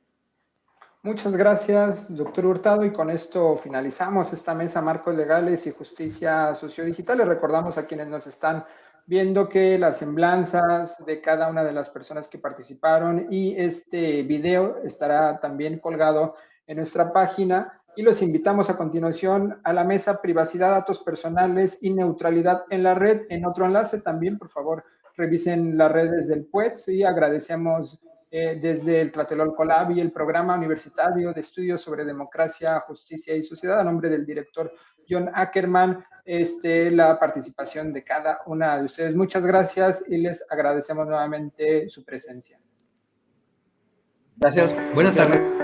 Muchas gracias, doctor Hurtado, y con esto finalizamos esta mesa Marcos Legales y Justicia Sociodigital. Les recordamos a quienes nos están viendo que las semblanzas de cada una de las personas que participaron y este video estará también colgado en nuestra página, y los invitamos a continuación a la mesa Privacidad, Datos Personales y Neutralidad en la Red. En otro enlace también, por favor, revisen las redes del PUETS, y agradecemos desde el Tlatelolco Lab y el Programa Universitario de Estudios sobre Democracia, Justicia y Sociedad, a nombre del director John Ackerman, la participación de cada una de ustedes. Muchas gracias y les agradecemos nuevamente su presencia.
Gracias. Buenas tardes.